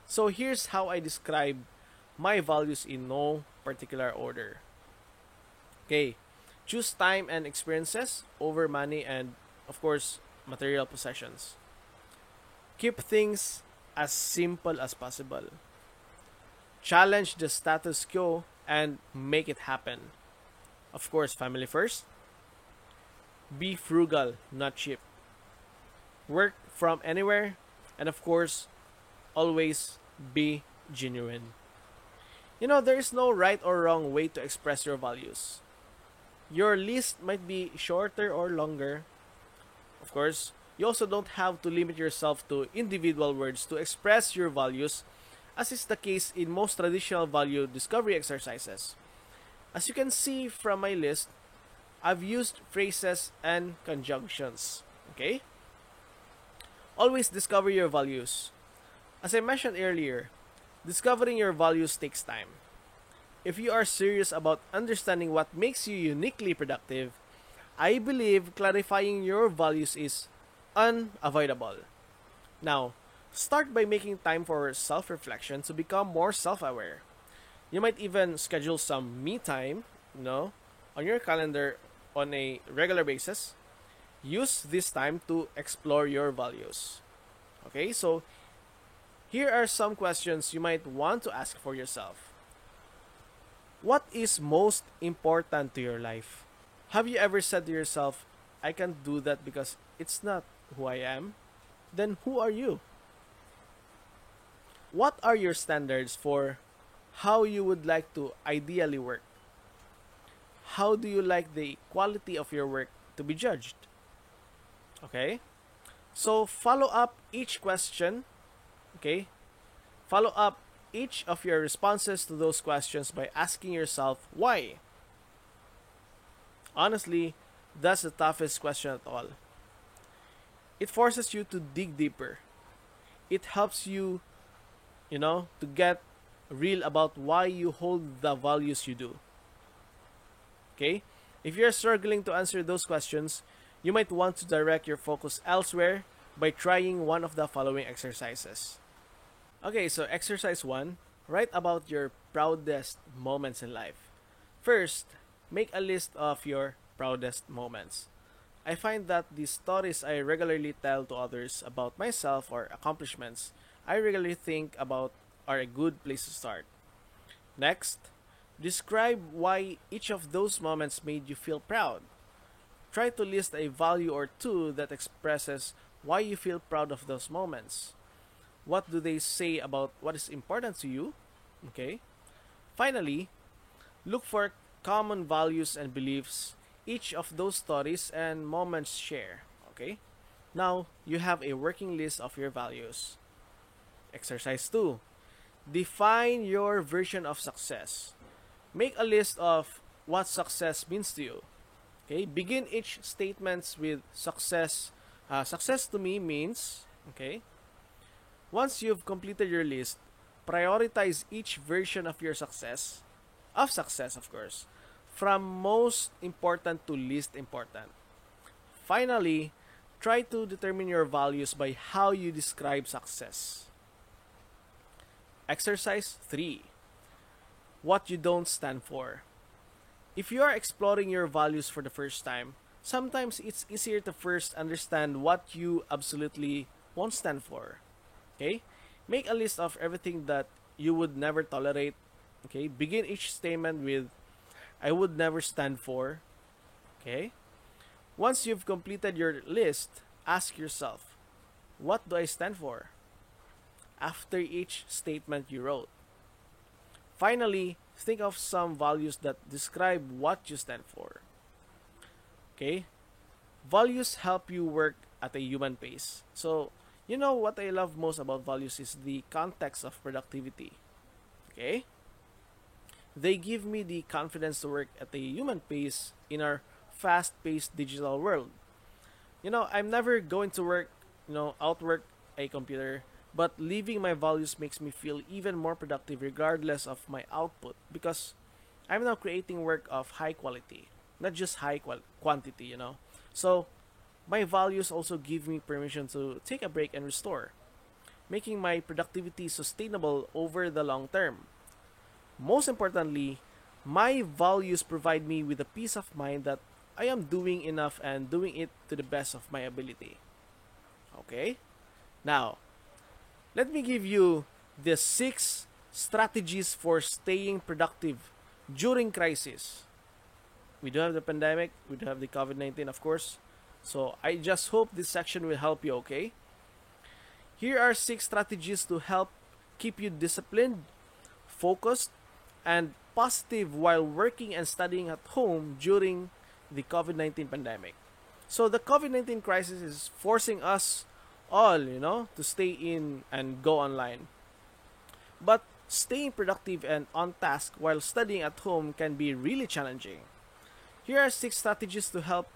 So here's how I describe my values in no particular order. Okay, choose time and experiences over money and, of course, material possessions. Keep things as simple as possible. Challenge the status quo and make it happen. Of course, family first. Be frugal, not cheap. Work from anywhere. And of course, always be genuine. There is no right or wrong way to express your values. Your list might be shorter or longer. Of course, you also don't have to limit yourself to individual words to express your values, as is the case in most traditional value discovery exercises. As you can see from my list, I've used phrases and conjunctions. Okay? Always discover your values. As I mentioned earlier, discovering your values takes time. If you are serious about understanding what makes you uniquely productive, I believe clarifying your values is unavoidable. Now, start by making time for self-reflection to become more self-aware. You might even schedule some me time, on your calendar on a regular basis. Use this time to explore your values. Okay, so here are some questions you might want to ask for yourself. What is most important to your life? Have you ever said to yourself, I can't do that because it's not who I am? Then who are you? What are your standards for how you would like to ideally work? How do you like the quality of your work to be judged? Okay? So follow up each question, okay? Follow up each of your responses to those questions by asking yourself why. Honestly, that's the toughest question at all. It forces you to dig deeper. It helps you, to get real about why you hold the values you do. Okay? If you're struggling to answer those questions, you might want to direct your focus elsewhere by trying one of the following exercises. Okay, so exercise 1, write about your proudest moments in life. First, make a list of your proudest moments. I find that the stories I regularly tell to others about myself or accomplishments I regularly think about are a good place to start. Next, describe why each of those moments made you feel proud. Try to list a value or two that expresses why you feel proud of those moments. What do they say about what is important to you? Okay. Finally, look for common values and beliefs each of those stories and moments share. Okay? Now, you have a working list of your values. Exercise 2. Define your version of success. Make a list of what success means to you. Okay? Begin each statements with success. Success to me means, okay? Once you've completed your list, prioritize each version of success, of course, from most important to least important. Finally, try to determine your values by how you describe success. Exercise 3. What you don't stand for. If you are exploring your values for the first time, sometimes it's easier to first understand what you absolutely won't stand for. Okay? Make a list of everything that you would never tolerate. Okay? Begin each statement with I would never stand for. Okay? Once you've completed your list, ask yourself, what do I stand for? After each statement you wrote. Finally, think of some values that describe what you stand for. Okay? Values help you work at a human pace. So, you know what I love most about values is the context of productivity. Okay? They give me the confidence to work at a human pace in our fast-paced digital world. I'm never going to outwork a computer, but living my values makes me feel even more productive regardless of my output because I'm now creating work of high quality, not just quantity. So, my values also give me permission to take a break and restore, making my productivity sustainable over the long term. Most importantly, my values provide me with a peace of mind that I am doing enough and doing it to the best of my ability. Okay? Now, let me give you the 6 strategies for staying productive during crisis. We do have the pandemic, we do have the COVID-19, of course. So I just hope this section will help you, okay? Here are 6 strategies to help keep you disciplined, focused, and positive while working and studying at home during the COVID-19 pandemic. So the COVID-19 crisis is forcing us all, to stay in and go online. But staying productive and on task while studying at home can be really challenging. Here are 6 strategies to help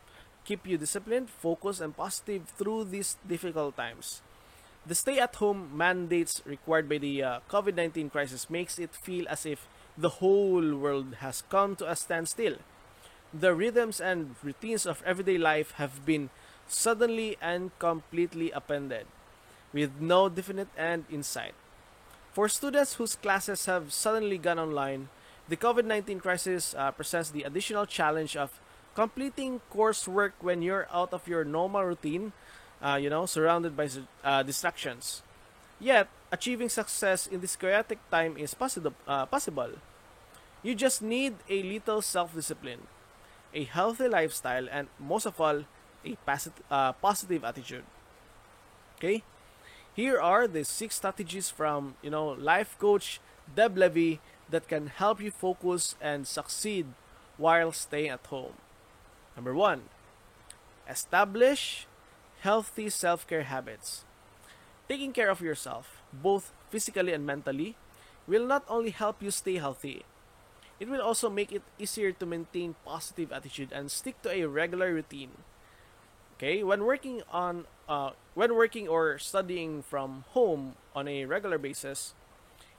keep you disciplined, focused, and positive through these difficult times. The stay-at-home mandates required by the COVID-19 crisis makes it feel as if the whole world has come to a standstill. The rhythms and routines of everyday life have been suddenly and completely upended, with no definite end in sight. For students whose classes have suddenly gone online, the COVID-19 crisis presents the additional challenge of completing coursework when you're out of your normal routine, surrounded by distractions. Yet, achieving success in this chaotic time is possible. You just need a little self-discipline, a healthy lifestyle, and most of all, a positive attitude. Okay? Here are the 6 strategies from, life coach Deb Levy that can help you focus and succeed while staying at home. Number 1, establish healthy self-care habits. Taking care of yourself, both physically and mentally, will not only help you stay healthy, it will also make it easier to maintain positive attitude and stick to a regular routine. Okay, when working or studying from home on a regular basis,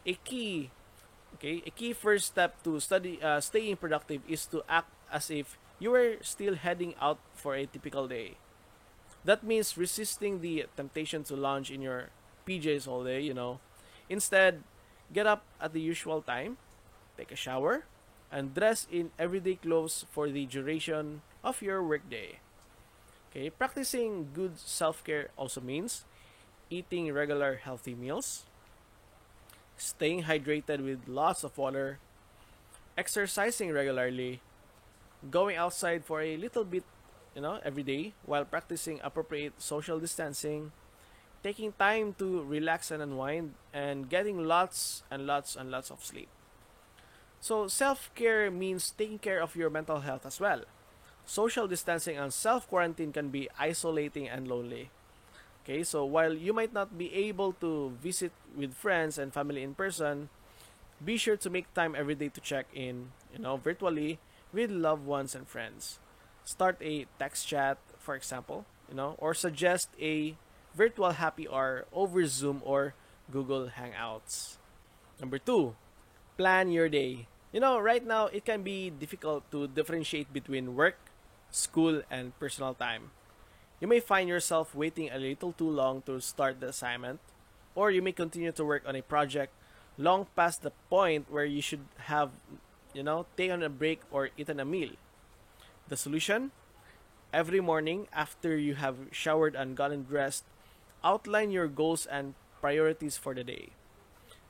a key first step to staying productive is to act as if you are still heading out for a typical day. That means resisting the temptation to lounge in your PJs all day. Instead, get up at the usual time, take a shower, and dress in everyday clothes for the duration of your workday. Okay, practicing good self-care also means eating regular healthy meals, staying hydrated with lots of water, exercising regularly, going outside for a little bit, every day while practicing appropriate social distancing, taking time to relax and unwind, and getting lots and lots and lots of sleep. So, self care means taking care of your mental health as well. Social distancing and self quarantine can be isolating and lonely. Okay, so while you might not be able to visit with friends and family in person, be sure to make time every day to check in, virtually with loved ones and friends. Start a text chat, for example, or suggest a virtual happy hour over Zoom or Google Hangouts. Number two, plan your day. Right now it can be difficult to differentiate between work, school, and personal time. You may find yourself waiting a little too long to start the assignment, or you may continue to work on a project long past the point where you should have, taken a break or eaten a meal. The solution? Every morning after you have showered and gotten dressed, outline your goals and priorities for the day.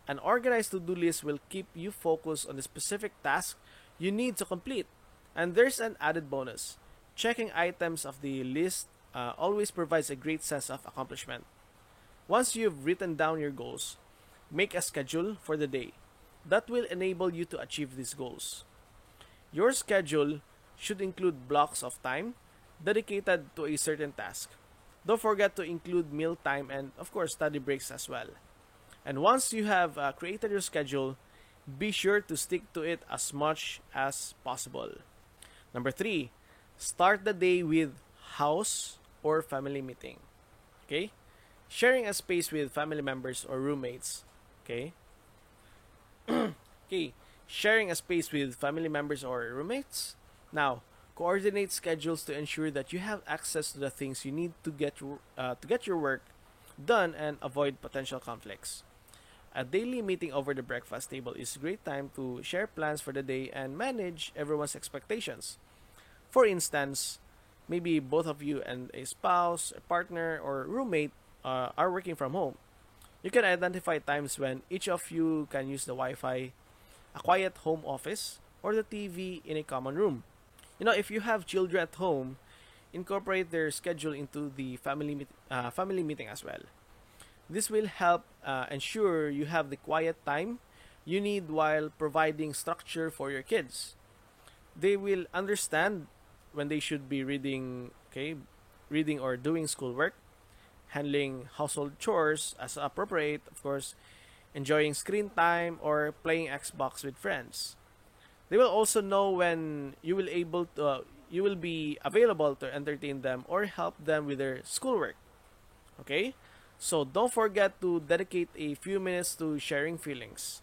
An organized to-do list will keep you focused on the specific task you need to complete. And there's an added bonus. Checking items of the list always provides a great sense of accomplishment. Once you've written down your goals, make a schedule for the day that will enable you to achieve these goals. Your schedule should include blocks of time dedicated to a certain task. Don't forget to include meal time and, of course, study breaks as well. And once you have created your schedule, be sure to stick to it as much as possible. Number three, start the day with house or family meeting. Okay? Sharing a space with family members or roommates. Okay? Okay. Sharing a space with family members or roommates. Now, coordinate schedules to ensure that you have access to the things you need to get your work done and avoid potential conflicts. A daily meeting over the breakfast table is a great time to share plans for the day and manage everyone's expectations. For instance, maybe both of you and a spouse, a partner, or roommate are working from home. You can identify times when each of you can use the Wi-Fi, a quiet home office, or the TV in a common room. If you have children at home, incorporate their schedule into the family meeting as well. This will help ensure you have the quiet time you need while providing structure for your kids. They will understand when they should be reading or doing schoolwork, handling household chores as appropriate, of course, enjoying screen time, or playing Xbox with friends. They will also know when you will be available to entertain them or help them with their schoolwork. Okay? So don't forget to dedicate a few minutes to sharing feelings.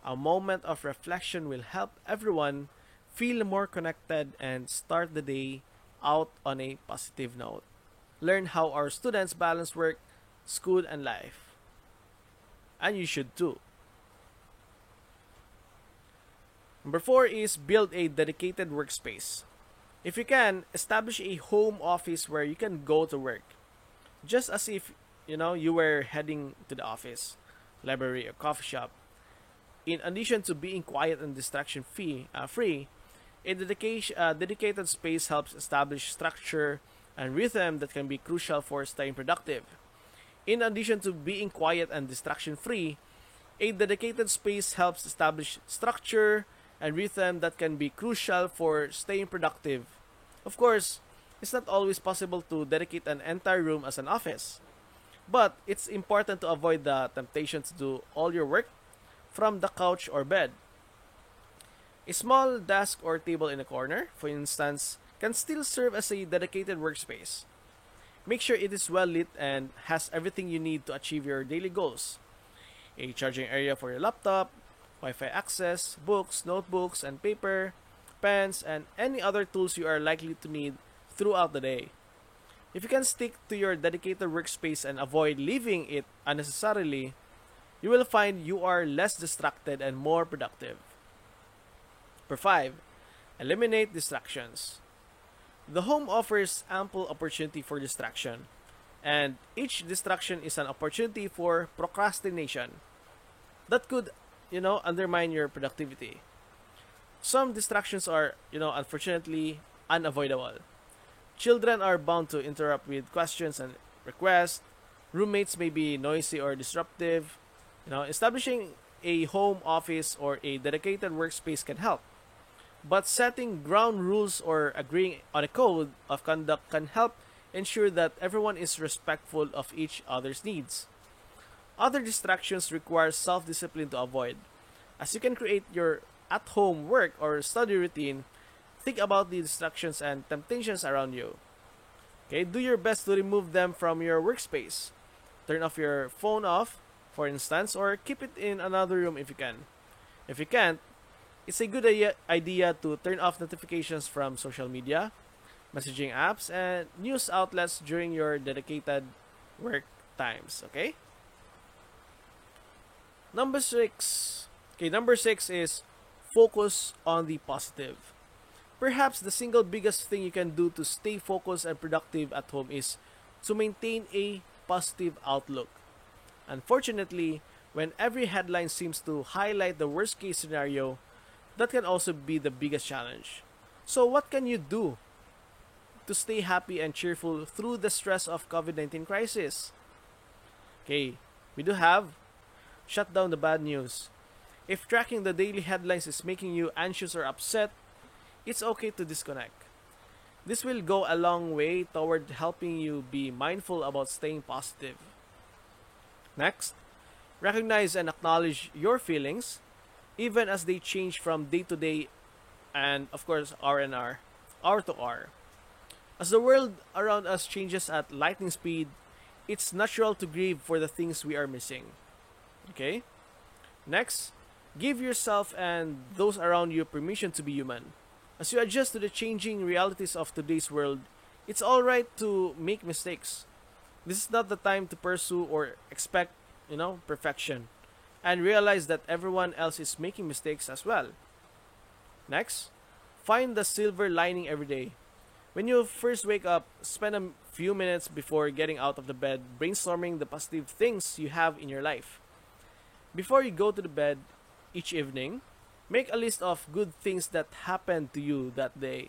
A moment of reflection will help everyone feel more connected and start the day out on a positive note. Learn how our students balance work, school, and life. And you should too. Number four is build a dedicated workspace. If you can, establish a home office where you can go to work. Just as if, you were heading to the office, library, or coffee shop. In addition to being quiet and distraction-free, a dedicated space helps establish structure and rhythm that can be crucial for staying productive. In addition to being quiet and distraction-free, a dedicated space helps establish structure and rhythm that can be crucial for staying productive. Of course, it's not always possible to dedicate an entire room as an office, but it's important to avoid the temptation to do all your work from the couch or bed. A small desk or table in a corner, for instance, can still serve as a dedicated workspace. Make sure it is well lit and has everything you need to achieve your daily goals. A charging area for your laptop, Wi-Fi access, books, notebooks, and paper, pens, and any other tools you are likely to need throughout the day. If you can stick to your dedicated workspace and avoid leaving it unnecessarily, you will find you are less distracted and more productive. Number 5. Eliminate distractions. The home offers ample opportunity for distraction, and each distraction is an opportunity for procrastination that could, undermine your productivity. Some distractions are, unfortunately unavoidable. Children are bound to interrupt with questions and requests. Roommates may be noisy or disruptive. Establishing a home office or a dedicated workspace can help. But setting ground rules or agreeing on a code of conduct can help ensure that everyone is respectful of each other's needs. Other distractions require self discipline to avoid. As you can create your at home work or study routine, think about the distractions and temptations around you. Okay, do your best to remove them from your workspace. Turn off your phone off, for instance, or keep it in another room if you can. If you can't, it's a good idea to turn off notifications from social media, messaging apps, and news outlets during your dedicated work times. Okay? Number six. Okay, number six is focus on the positive. Perhaps the single biggest thing you can do to stay focused and productive at home is to maintain a positive outlook. Unfortunately, when every headline seems to highlight the worst case scenario, that can also be the biggest challenge. So, what can you do to stay happy and cheerful through the stress of COVID-19 crisis? Okay, we do have shut down the bad news. If tracking the daily headlines is making you anxious or upset, it's okay to disconnect. This will go a long way toward helping you be mindful about staying positive. Next, recognize and acknowledge your feelings, even as they change from day to day and, of course, R&R, hour to hour. As the world around us changes at lightning speed, it's natural to grieve for the things we are missing. Okay? Next, give yourself and those around you permission to be human. As you adjust to the changing realities of today's world, it's alright to make mistakes. This is not the time to pursue or expect, perfection. And realize that everyone else is making mistakes as well. Next, find the silver lining every day. When you first wake up, spend a few minutes before getting out of the bed brainstorming the positive things you have in your life. Before you go to the bed each evening, make a list of good things that happened to you that day.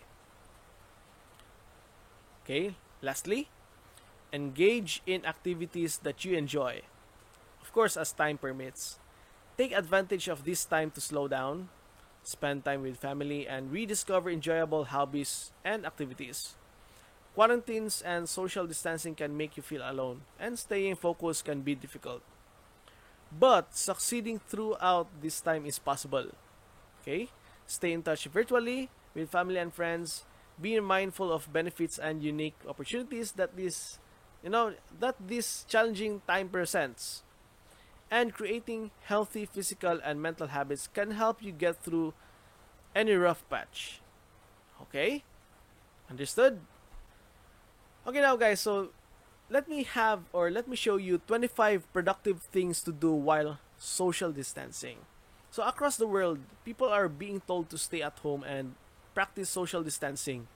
Okay, lastly, engage in activities that you enjoy. Of course, as time permits. Take advantage of this time to slow down, spend time with family, and rediscover enjoyable hobbies and activities. Quarantines and social distancing can make you feel alone, and staying focused can be difficult. But succeeding throughout this time is possible. Okay? Stay in touch virtually with family and friends. Be mindful of benefits and unique opportunities that this challenging time presents. And creating healthy physical and mental habits can help you get through any rough patch. Okay? Understood? Okay now guys, so let me show you 25 productive things to do while social distancing. So across the world, people are being told to stay at home and practice social distancing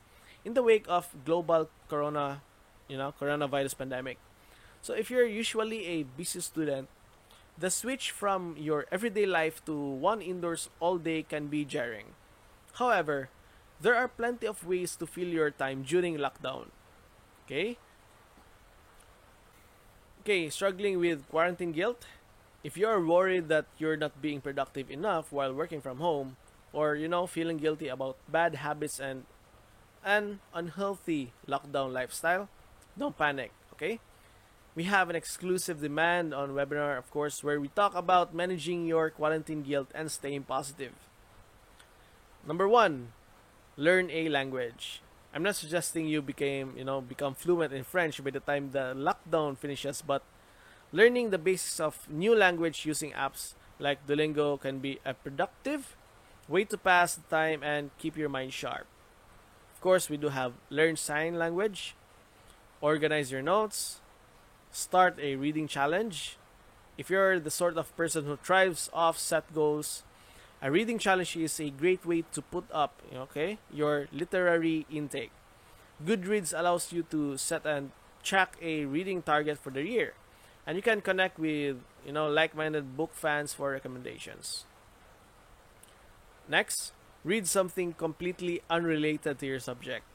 in the wake of global coronavirus pandemic. So if you're usually a busy student, the switch from your everyday life to one indoors all day can be jarring. However, there are plenty of ways to fill your time during lockdown. Okay? Okay, struggling with quarantine guilt? If you're worried that you're not being productive enough while working from home, or feeling guilty about bad habits and an unhealthy lockdown lifestyle, don't panic, okay? We have an exclusive demand on webinar, of course, where we talk about managing your quarantine guilt and staying positive. Number 1, learn a language. I'm not suggesting you become fluent in French by the time the lockdown finishes, but learning the basics of new language using apps like Duolingo can be a productive way to pass the time and keep your mind sharp. Of course, we do have learn sign language, organize your notes, start a reading challenge. If you're the sort of person who thrives off set goals, a reading challenge is a great way to put up, your literary intake. Goodreads allows you to set and track a reading target for the year, and you can connect with like-minded book fans for recommendations. Next, read something completely unrelated to your subject.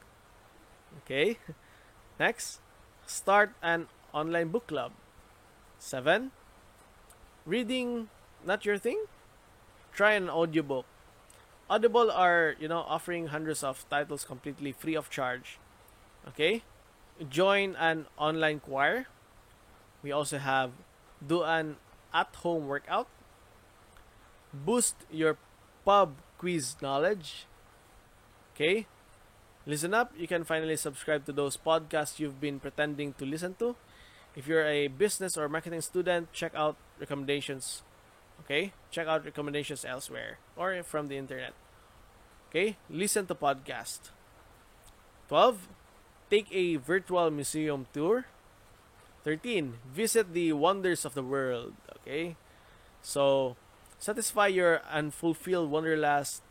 Okay? Next, start an online book club. 7. Reading not your thing? Try an audiobook. Audible are, offering hundreds of titles completely free of charge. Okay? Join an online choir. We also have do an at-home workout. Boost your pub quiz knowledge. Okay? Listen up. You can finally subscribe to those podcasts you've been pretending to listen to. If you're a business or marketing student, check out recommendations. Okay? Check out recommendations elsewhere or from the internet. Okay? Listen to podcast. 12. Take a virtual museum tour. 13. Visit the wonders of the world. Okay? So, satisfy your unfulfilled wanderlust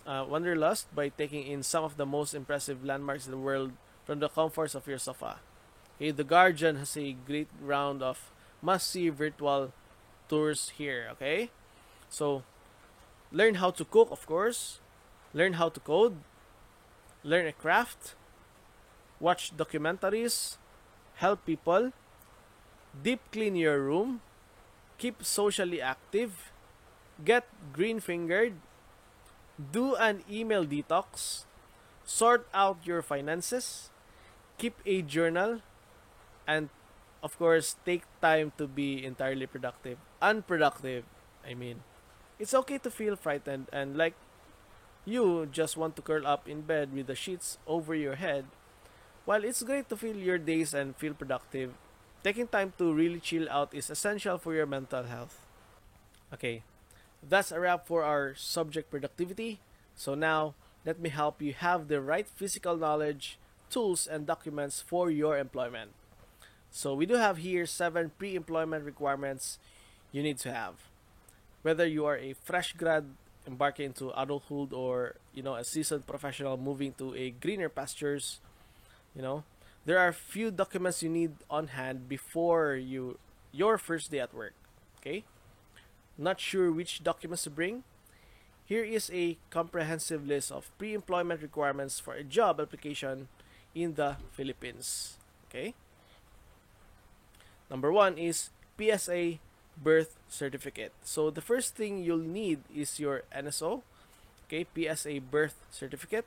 by taking in some of the most impressive landmarks in the world from the comforts of your sofa. Okay, The Guardian has a great round of must-see virtual tours here. Okay? So, learn how to cook, of course. Learn how to code. Learn a craft. Watch documentaries. Help people. Deep clean your room. Keep socially active. Get green fingered. Do an email detox. Sort out your finances. Keep a journal. And of course, take time to be entirely productive. Unproductive, I mean. It's okay to feel frightened and like you just want to curl up in bed with the sheets over your head. While it's great to fill your days and feel productive, taking time to really chill out is essential for your mental health. Okay, that's a wrap for our subject productivity. So now, let me help you have the right physical knowledge, tools, and documents for your employment. So we do have here 7 pre-employment requirements you need to have. Whether you are a fresh grad embarking into adulthood or, a seasoned professional moving to a greener pastures, there are few documents you need on hand before your first day at work. Okay? Not sure which documents to bring? Here is a comprehensive list of pre-employment requirements for a job application in the Philippines. Okay? Number 1 is PSA birth certificate. So the first thing you'll need is your NSO, okay, PSA birth certificate.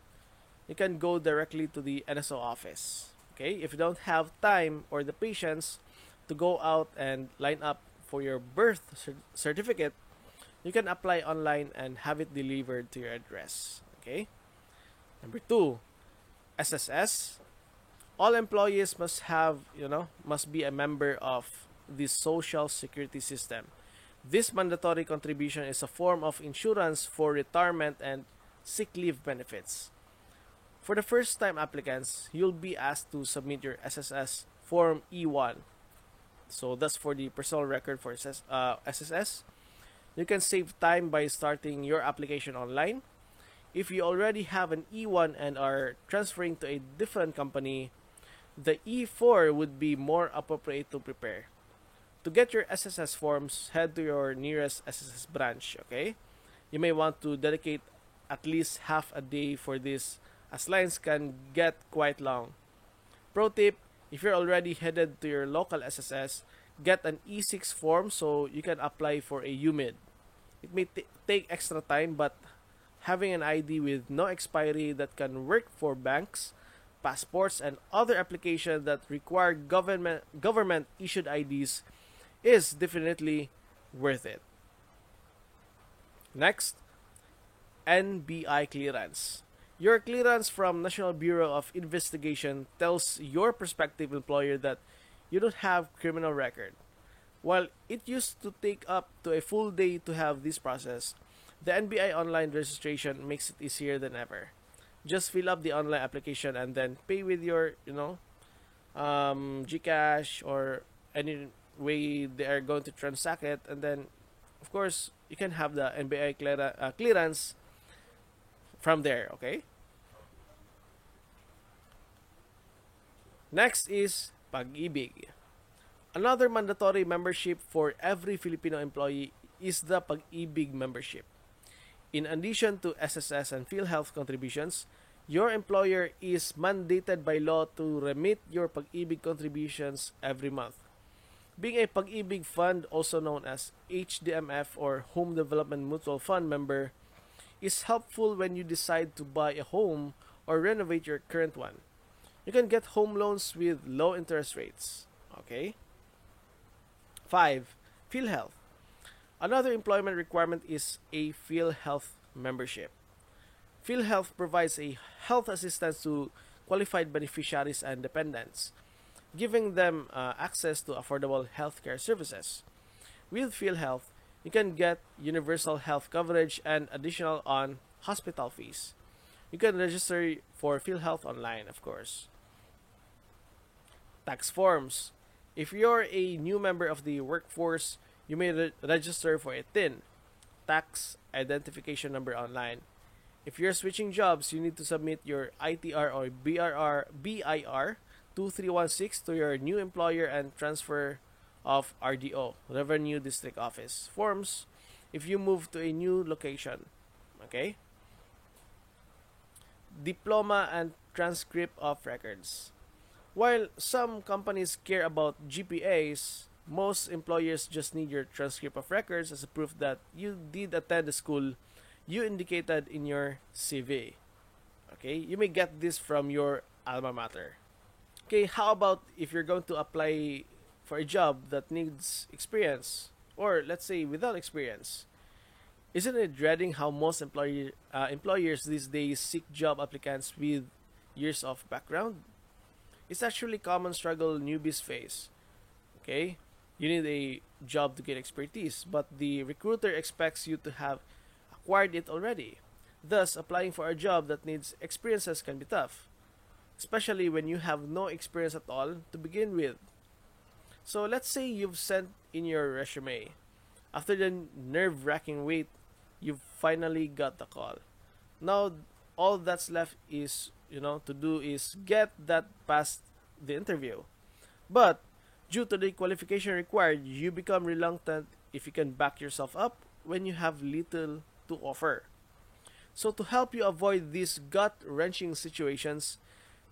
You can go directly to the NSO office. Okay, if you don't have time or the patience to go out and line up for your birth certificate, you can apply online and have it delivered to your address. Okay. Number 2, SSS. All employees must be a member of the Social Security system. This mandatory contribution is a form of insurance for retirement and sick leave benefits. For the first-time applicants, you'll be asked to submit your SSS Form E1. So that's for the personal record for SSS. You can save time by starting your application online. If you already have an E1 and are transferring to a different company, the E4 would be more appropriate to prepare. To get your SSS forms, head to your nearest SSS branch, okay? You may want to dedicate at least half a day for this, as lines can get quite long. Pro tip, if you're already headed to your local SSS, get an E6 form so you can apply for a UMID. It may take extra time, but having an ID with no expiry that can work for banks, passports, and other applications that require government issued IDs is definitely worth it. Next, NBI clearance. Your clearance from National Bureau of Investigation tells your prospective employer that you don't have criminal record. While it used to take up to a full day to have this process, the NBI online registration makes it easier than ever. Just fill up the online application and then pay with your, GCash or any way they are going to transact it, and then, of course, you can have the NBI clearance from there. Okay. Next is Pag-ibig. Another mandatory membership for every Filipino employee is the Pag-ibig membership. In addition to SSS and PhilHealth contributions, your employer is mandated by law to remit your Pag-ibig contributions every month. Being a Pag-ibig fund, also known as HDMF or Home Development Mutual Fund member, is helpful when you decide to buy a home or renovate your current one. You can get home loans with low interest rates. Okay? 5. PhilHealth. Another employment requirement is a PhilHealth membership. PhilHealth provides a health assistance to qualified beneficiaries and dependents, giving them access to affordable healthcare services. With PhilHealth, you can get universal health coverage and additional on hospital fees. You can register for PhilHealth online, of course. Tax forms. If you're a new member of the workforce, you may register for a TIN, tax identification number online. If you're switching jobs, you need to submit your ITR or BIR 2316 to your new employer and transfer of RDO, Revenue District Office forms if you move to a new location. Okay? Diploma and transcript of records. While some companies care about GPAs, most employers just need your transcript of records as a proof that you did attend the school you indicated in your CV. Okay, you may get this from your alma mater. Okay, how about if you're going to apply for a job that needs experience, or let's say without experience? Isn't it dreading how most employers these days seek job applicants with years of background? It's actually common struggle newbies face. Okay, you need a job to get expertise, but the recruiter expects you to have acquired it already. Thus, applying for a job that needs experiences can be tough, especially when you have no experience at all to begin with. So, let's say you've sent in your resume. After the nerve wracking wait, you've finally got the call. Now, all that's left is, to do is get that past the interview. But, due to the qualification required, you become reluctant if you can back yourself up when you have little to offer. So to help you avoid these gut-wrenching situations,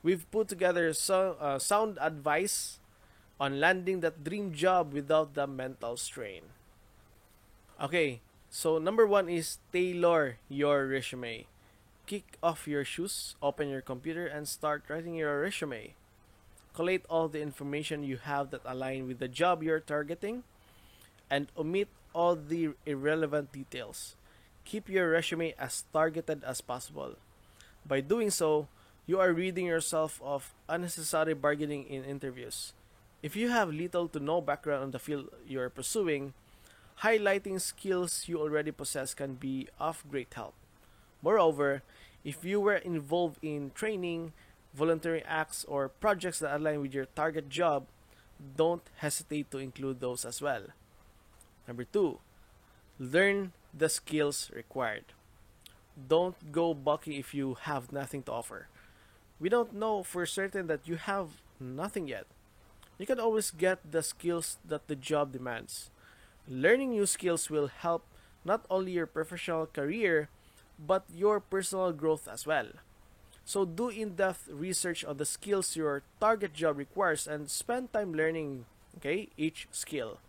we've put together sound advice on landing that dream job without the mental strain. Okay, so number one is tailor your resume. Kick off your shoes, open your computer, and start writing your resume. Collate all the information you have that align with the job you're targeting, and omit all the irrelevant details. Keep your resume as targeted as possible. By doing so, you are ridding yourself of unnecessary bargaining in interviews. If you have little to no background on the field you're pursuing, highlighting skills you already possess can be of great help. Moreover, if you were involved in training, volunteering acts, or projects that align with your target job, don't hesitate to include those as well. Number 2, learn the skills required. Don't go bulky if you have nothing to offer. We don't know for certain that you have nothing yet. You can always get the skills that the job demands. Learning new skills will help not only your professional career, but your personal growth as well. So do in-depth research on the skills your target job requires and spend time learning, each skill.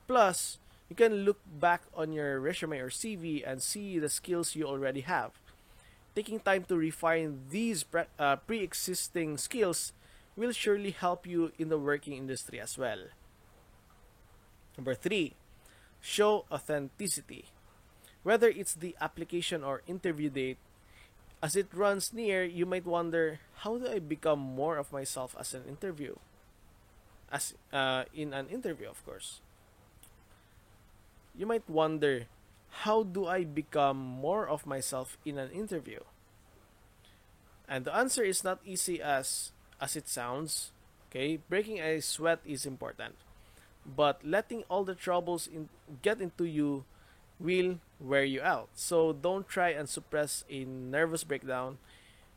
Plus, you can look back on your resume or CV and see the skills you already have. Taking time to refine these pre-existing skills will surely help you in the working industry as well. Number 3, show authenticity. Whether it's the application or interview date, as it runs near, you might wonder, how do I become more of myself as an interview? As in an interview, of course. You might wonder, how do I become more of myself in an interview? And the answer is not easy as it sounds. Breaking a sweat is important, but letting all the troubles get into you will wear you out. So don't try and suppress a nervous breakdown.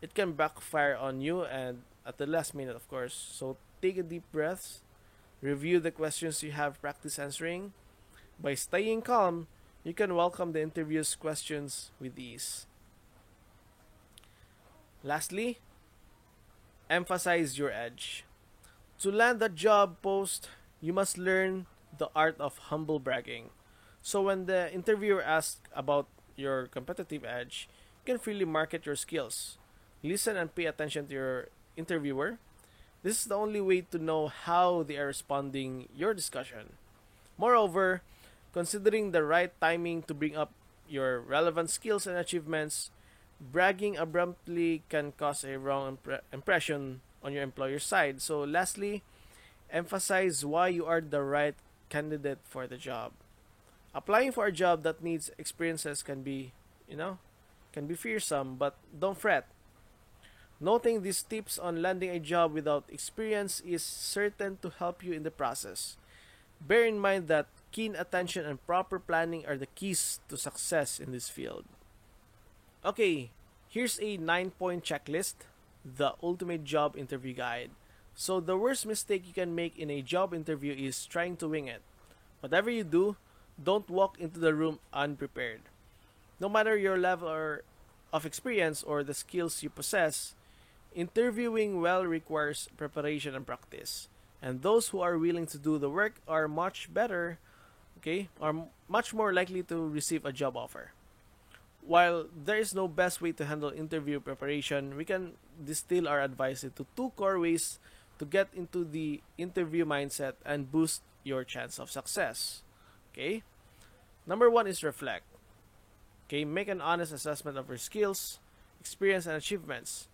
It can backfire on you, and at the last minute, of course. So take a deep breath, review the questions you have practice answering. By staying calm, you can welcome the interview's questions with ease. Lastly, emphasize your edge. To land that job post, you must learn the art of humble bragging. So when the interviewer asks about your competitive edge, you can freely market your skills. Listen and pay attention to your interviewer. This is the only way to know how they are responding your discussion. Moreover, considering the right timing to bring up your relevant skills and achievements, bragging abruptly can cause a wrong impression on your employer's side. So, lastly, emphasize why you are the right candidate for the job. Applying for a job that needs experiences can be, can be fearsome, but don't fret. Noting these tips on landing a job without experience is certain to help you in the process. Bear in mind that keen attention and proper planning are the keys to success in this field. Okay, here's a 9-point checklist, the ultimate job interview guide. So, the worst mistake you can make in a job interview is trying to wing it. Whatever you do, don't walk into the room unprepared. No matter your level of experience or the skills you possess, interviewing well requires preparation and practice. And those who are willing to do the work are much more likely to receive a job offer. While there is no best way to handle interview preparation, we can distill our advice into two core ways to get into the interview mindset and boost your chance of success. Okay? Number one is reflect. Okay, make an honest assessment of your skills, experience, and achievements.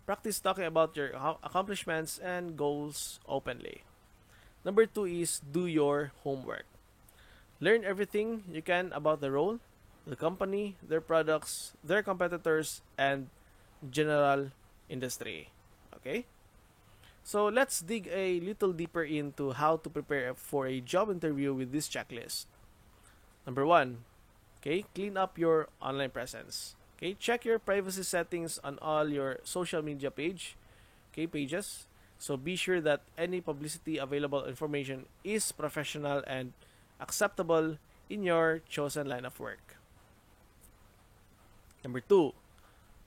Practice talking about your accomplishments and goals openly. Number two is do your homework. Learn everything you can about the role, the company, their products, their competitors, and general industry. Okay? So let's dig a little deeper into how to prepare for a job interview with this checklist. Number one, okay, clean up your online presence. Okay, check your privacy settings on all your social media pages. So be sure that any publicity available information is professional and acceptable in your chosen line of work. Number two,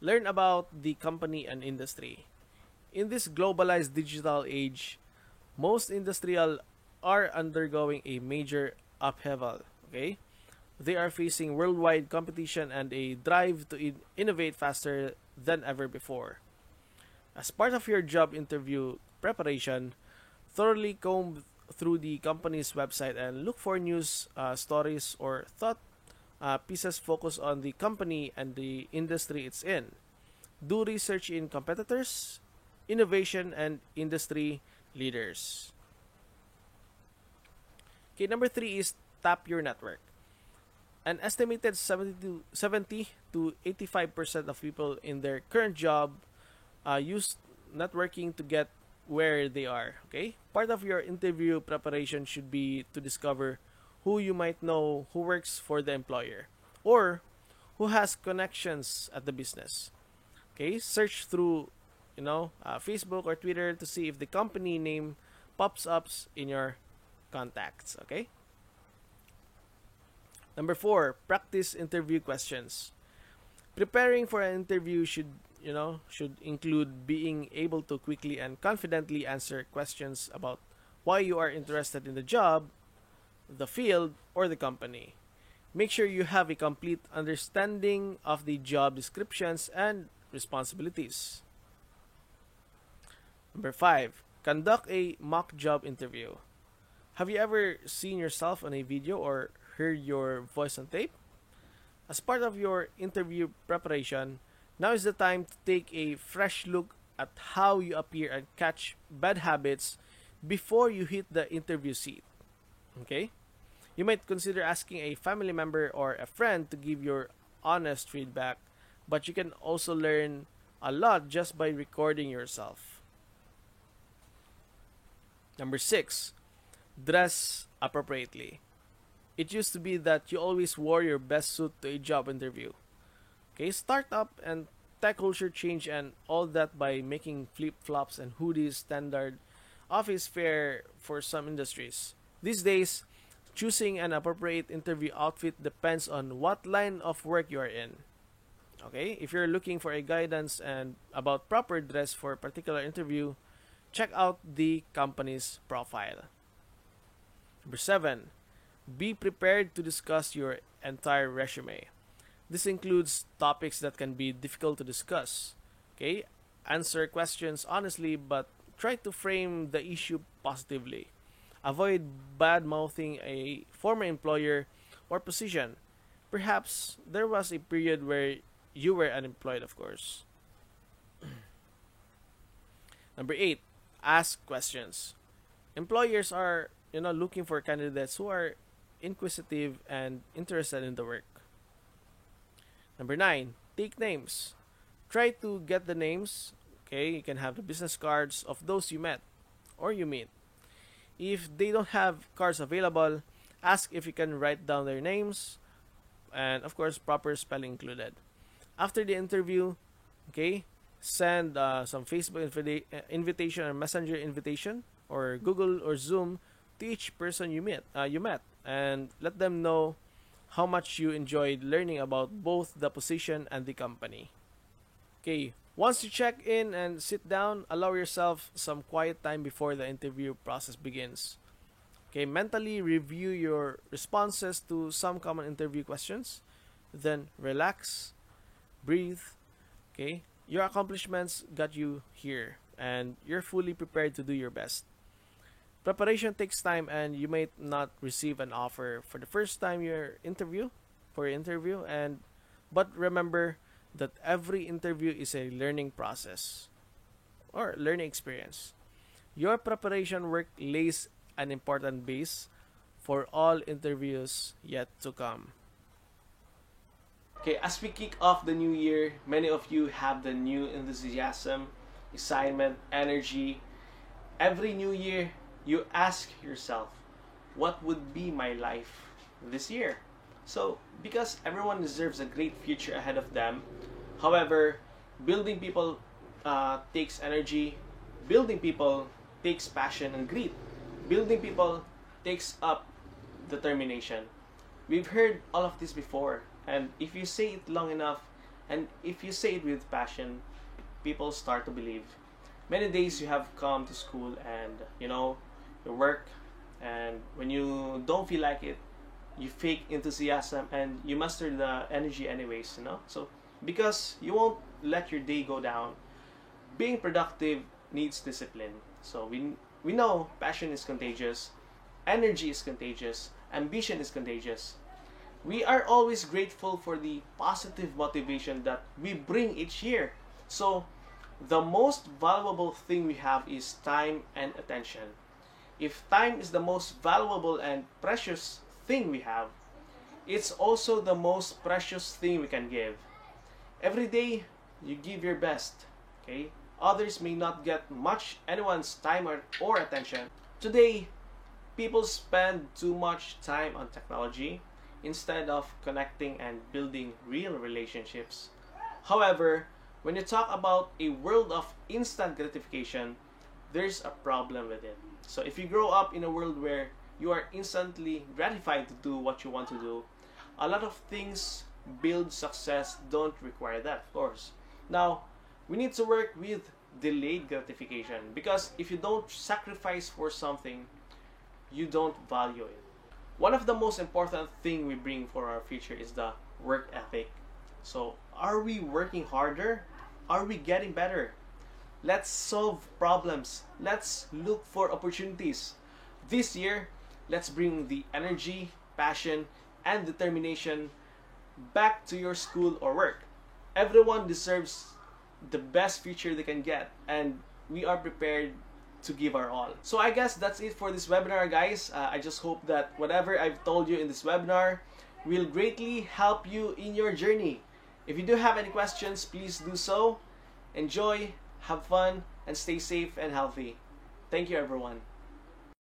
learn about the company and industry. In this globalized digital age, most industrial are undergoing a major upheaval. Okay, they are facing worldwide competition and a drive to innovate faster than ever before. As part of your job interview preparation, thoroughly comb through the company's website and look for news stories or thought pieces focused on the company and the industry it's in. Do research in competitors, innovation, and industry leaders. Okay, number three is tap your network. An estimated 70 to 85% of people in their current job use networking to get where they are. Okay? Part of your interview preparation should be to discover who you might know who works for the employer or who has connections at the business. Okay? Search through, Facebook or Twitter to see if the company name pops up in your contacts. Okay? Number four, practice interview questions. Preparing for an interview should include being able to quickly and confidently answer questions about why you are interested in the job, the field, or the company. Make sure you have a complete understanding of the job descriptions and responsibilities. Number five, conduct a mock job interview. Have you ever seen yourself on a video or heard your voice on tape? As part of your interview preparation, now is the time to take a fresh look at how you appear and catch bad habits before you hit the interview seat. Okay? You might consider asking a family member or a friend to give your honest feedback, but you can also learn a lot just by recording yourself. Number six, dress appropriately. It used to be that you always wore your best suit to a job interview. Okay, start up and tech culture change and all that by making flip-flops and hoodies standard office fare for some industries. These days, choosing an appropriate interview outfit depends on what line of work you are in. Okay, if you're looking for a guidance and about proper dress for a particular interview, check out the company's profile. Number 7, be prepared to discuss your entire resume. This includes topics that can be difficult to discuss. Okay, answer questions honestly, but try to frame the issue positively. Avoid bad mouthing a former employer or position. Perhaps there was a period where you were unemployed, of course. Number 8, ask questions. Employers are, looking for candidates who are inquisitive and interested in the work. Number 9, take names. Try to get the names. Okay, you can have the business cards of those you met or you meet. If they don't have cards available, ask if you can write down their names and, of course, proper spelling included. After the interview, okay, send some Facebook invitation or Messenger invitation or Google or Zoom to each person you met, and let them know how much you enjoyed learning about both the position and the company. Okay, once you check in and sit down, allow yourself some quiet time before the interview process begins. Okay, mentally review your responses to some common interview questions, then relax, breathe. Okay, your accomplishments got you here, and you're fully prepared to do your best. Preparation takes time, and you may not receive an offer for the first time for your interview, but remember that every interview is a learning process or learning experience. Your preparation work lays an important base for all interviews yet to come. Okay, as we kick off the new year, many of you have the new enthusiasm, excitement, energy. Every new year, you ask yourself, what would be my life this year? So, because everyone deserves a great future ahead of them, however, building people takes energy, building people takes passion and grit, building people takes up determination. We've heard all of this before, and if you say it long enough, and if you say it with passion, people start to believe. Many days you have come to school and, you work, and when you don't feel like it, you fake enthusiasm and you muster the energy anyways, So, because you won't let your day go down, being productive needs discipline. So, we know passion is contagious, energy is contagious, ambition is contagious. We are always grateful for the positive motivation that we bring each year. So, the most valuable thing we have is time and attention. If time is the most valuable and precious thing we have, it's also the most precious thing we can give. Every day, you give your best. Okay? Others may not get anyone's time or attention. Today, people spend too much time on technology instead of connecting and building real relationships. However, when you talk about a world of instant gratification, there's a problem with it. So if you grow up in a world where you are instantly gratified to do what you want to do, a lot of things build success don't require that, of course. Now, we need to work with delayed gratification, because if you don't sacrifice for something, you don't value it. One of the most important thing we bring for our future is the work ethic. So, are we working harder? Are we getting better? Let's solve problems. Let's look for opportunities. This year, let's bring the energy, passion, and determination back to your school or work. Everyone deserves the best future they can get, and we are prepared to give our all. So I guess that's it for this webinar, guys. I just hope that whatever I've told you in this webinar will greatly help you in your journey. If you do have any questions, please do so. Enjoy, have fun, and stay safe and healthy. Thank you, everyone.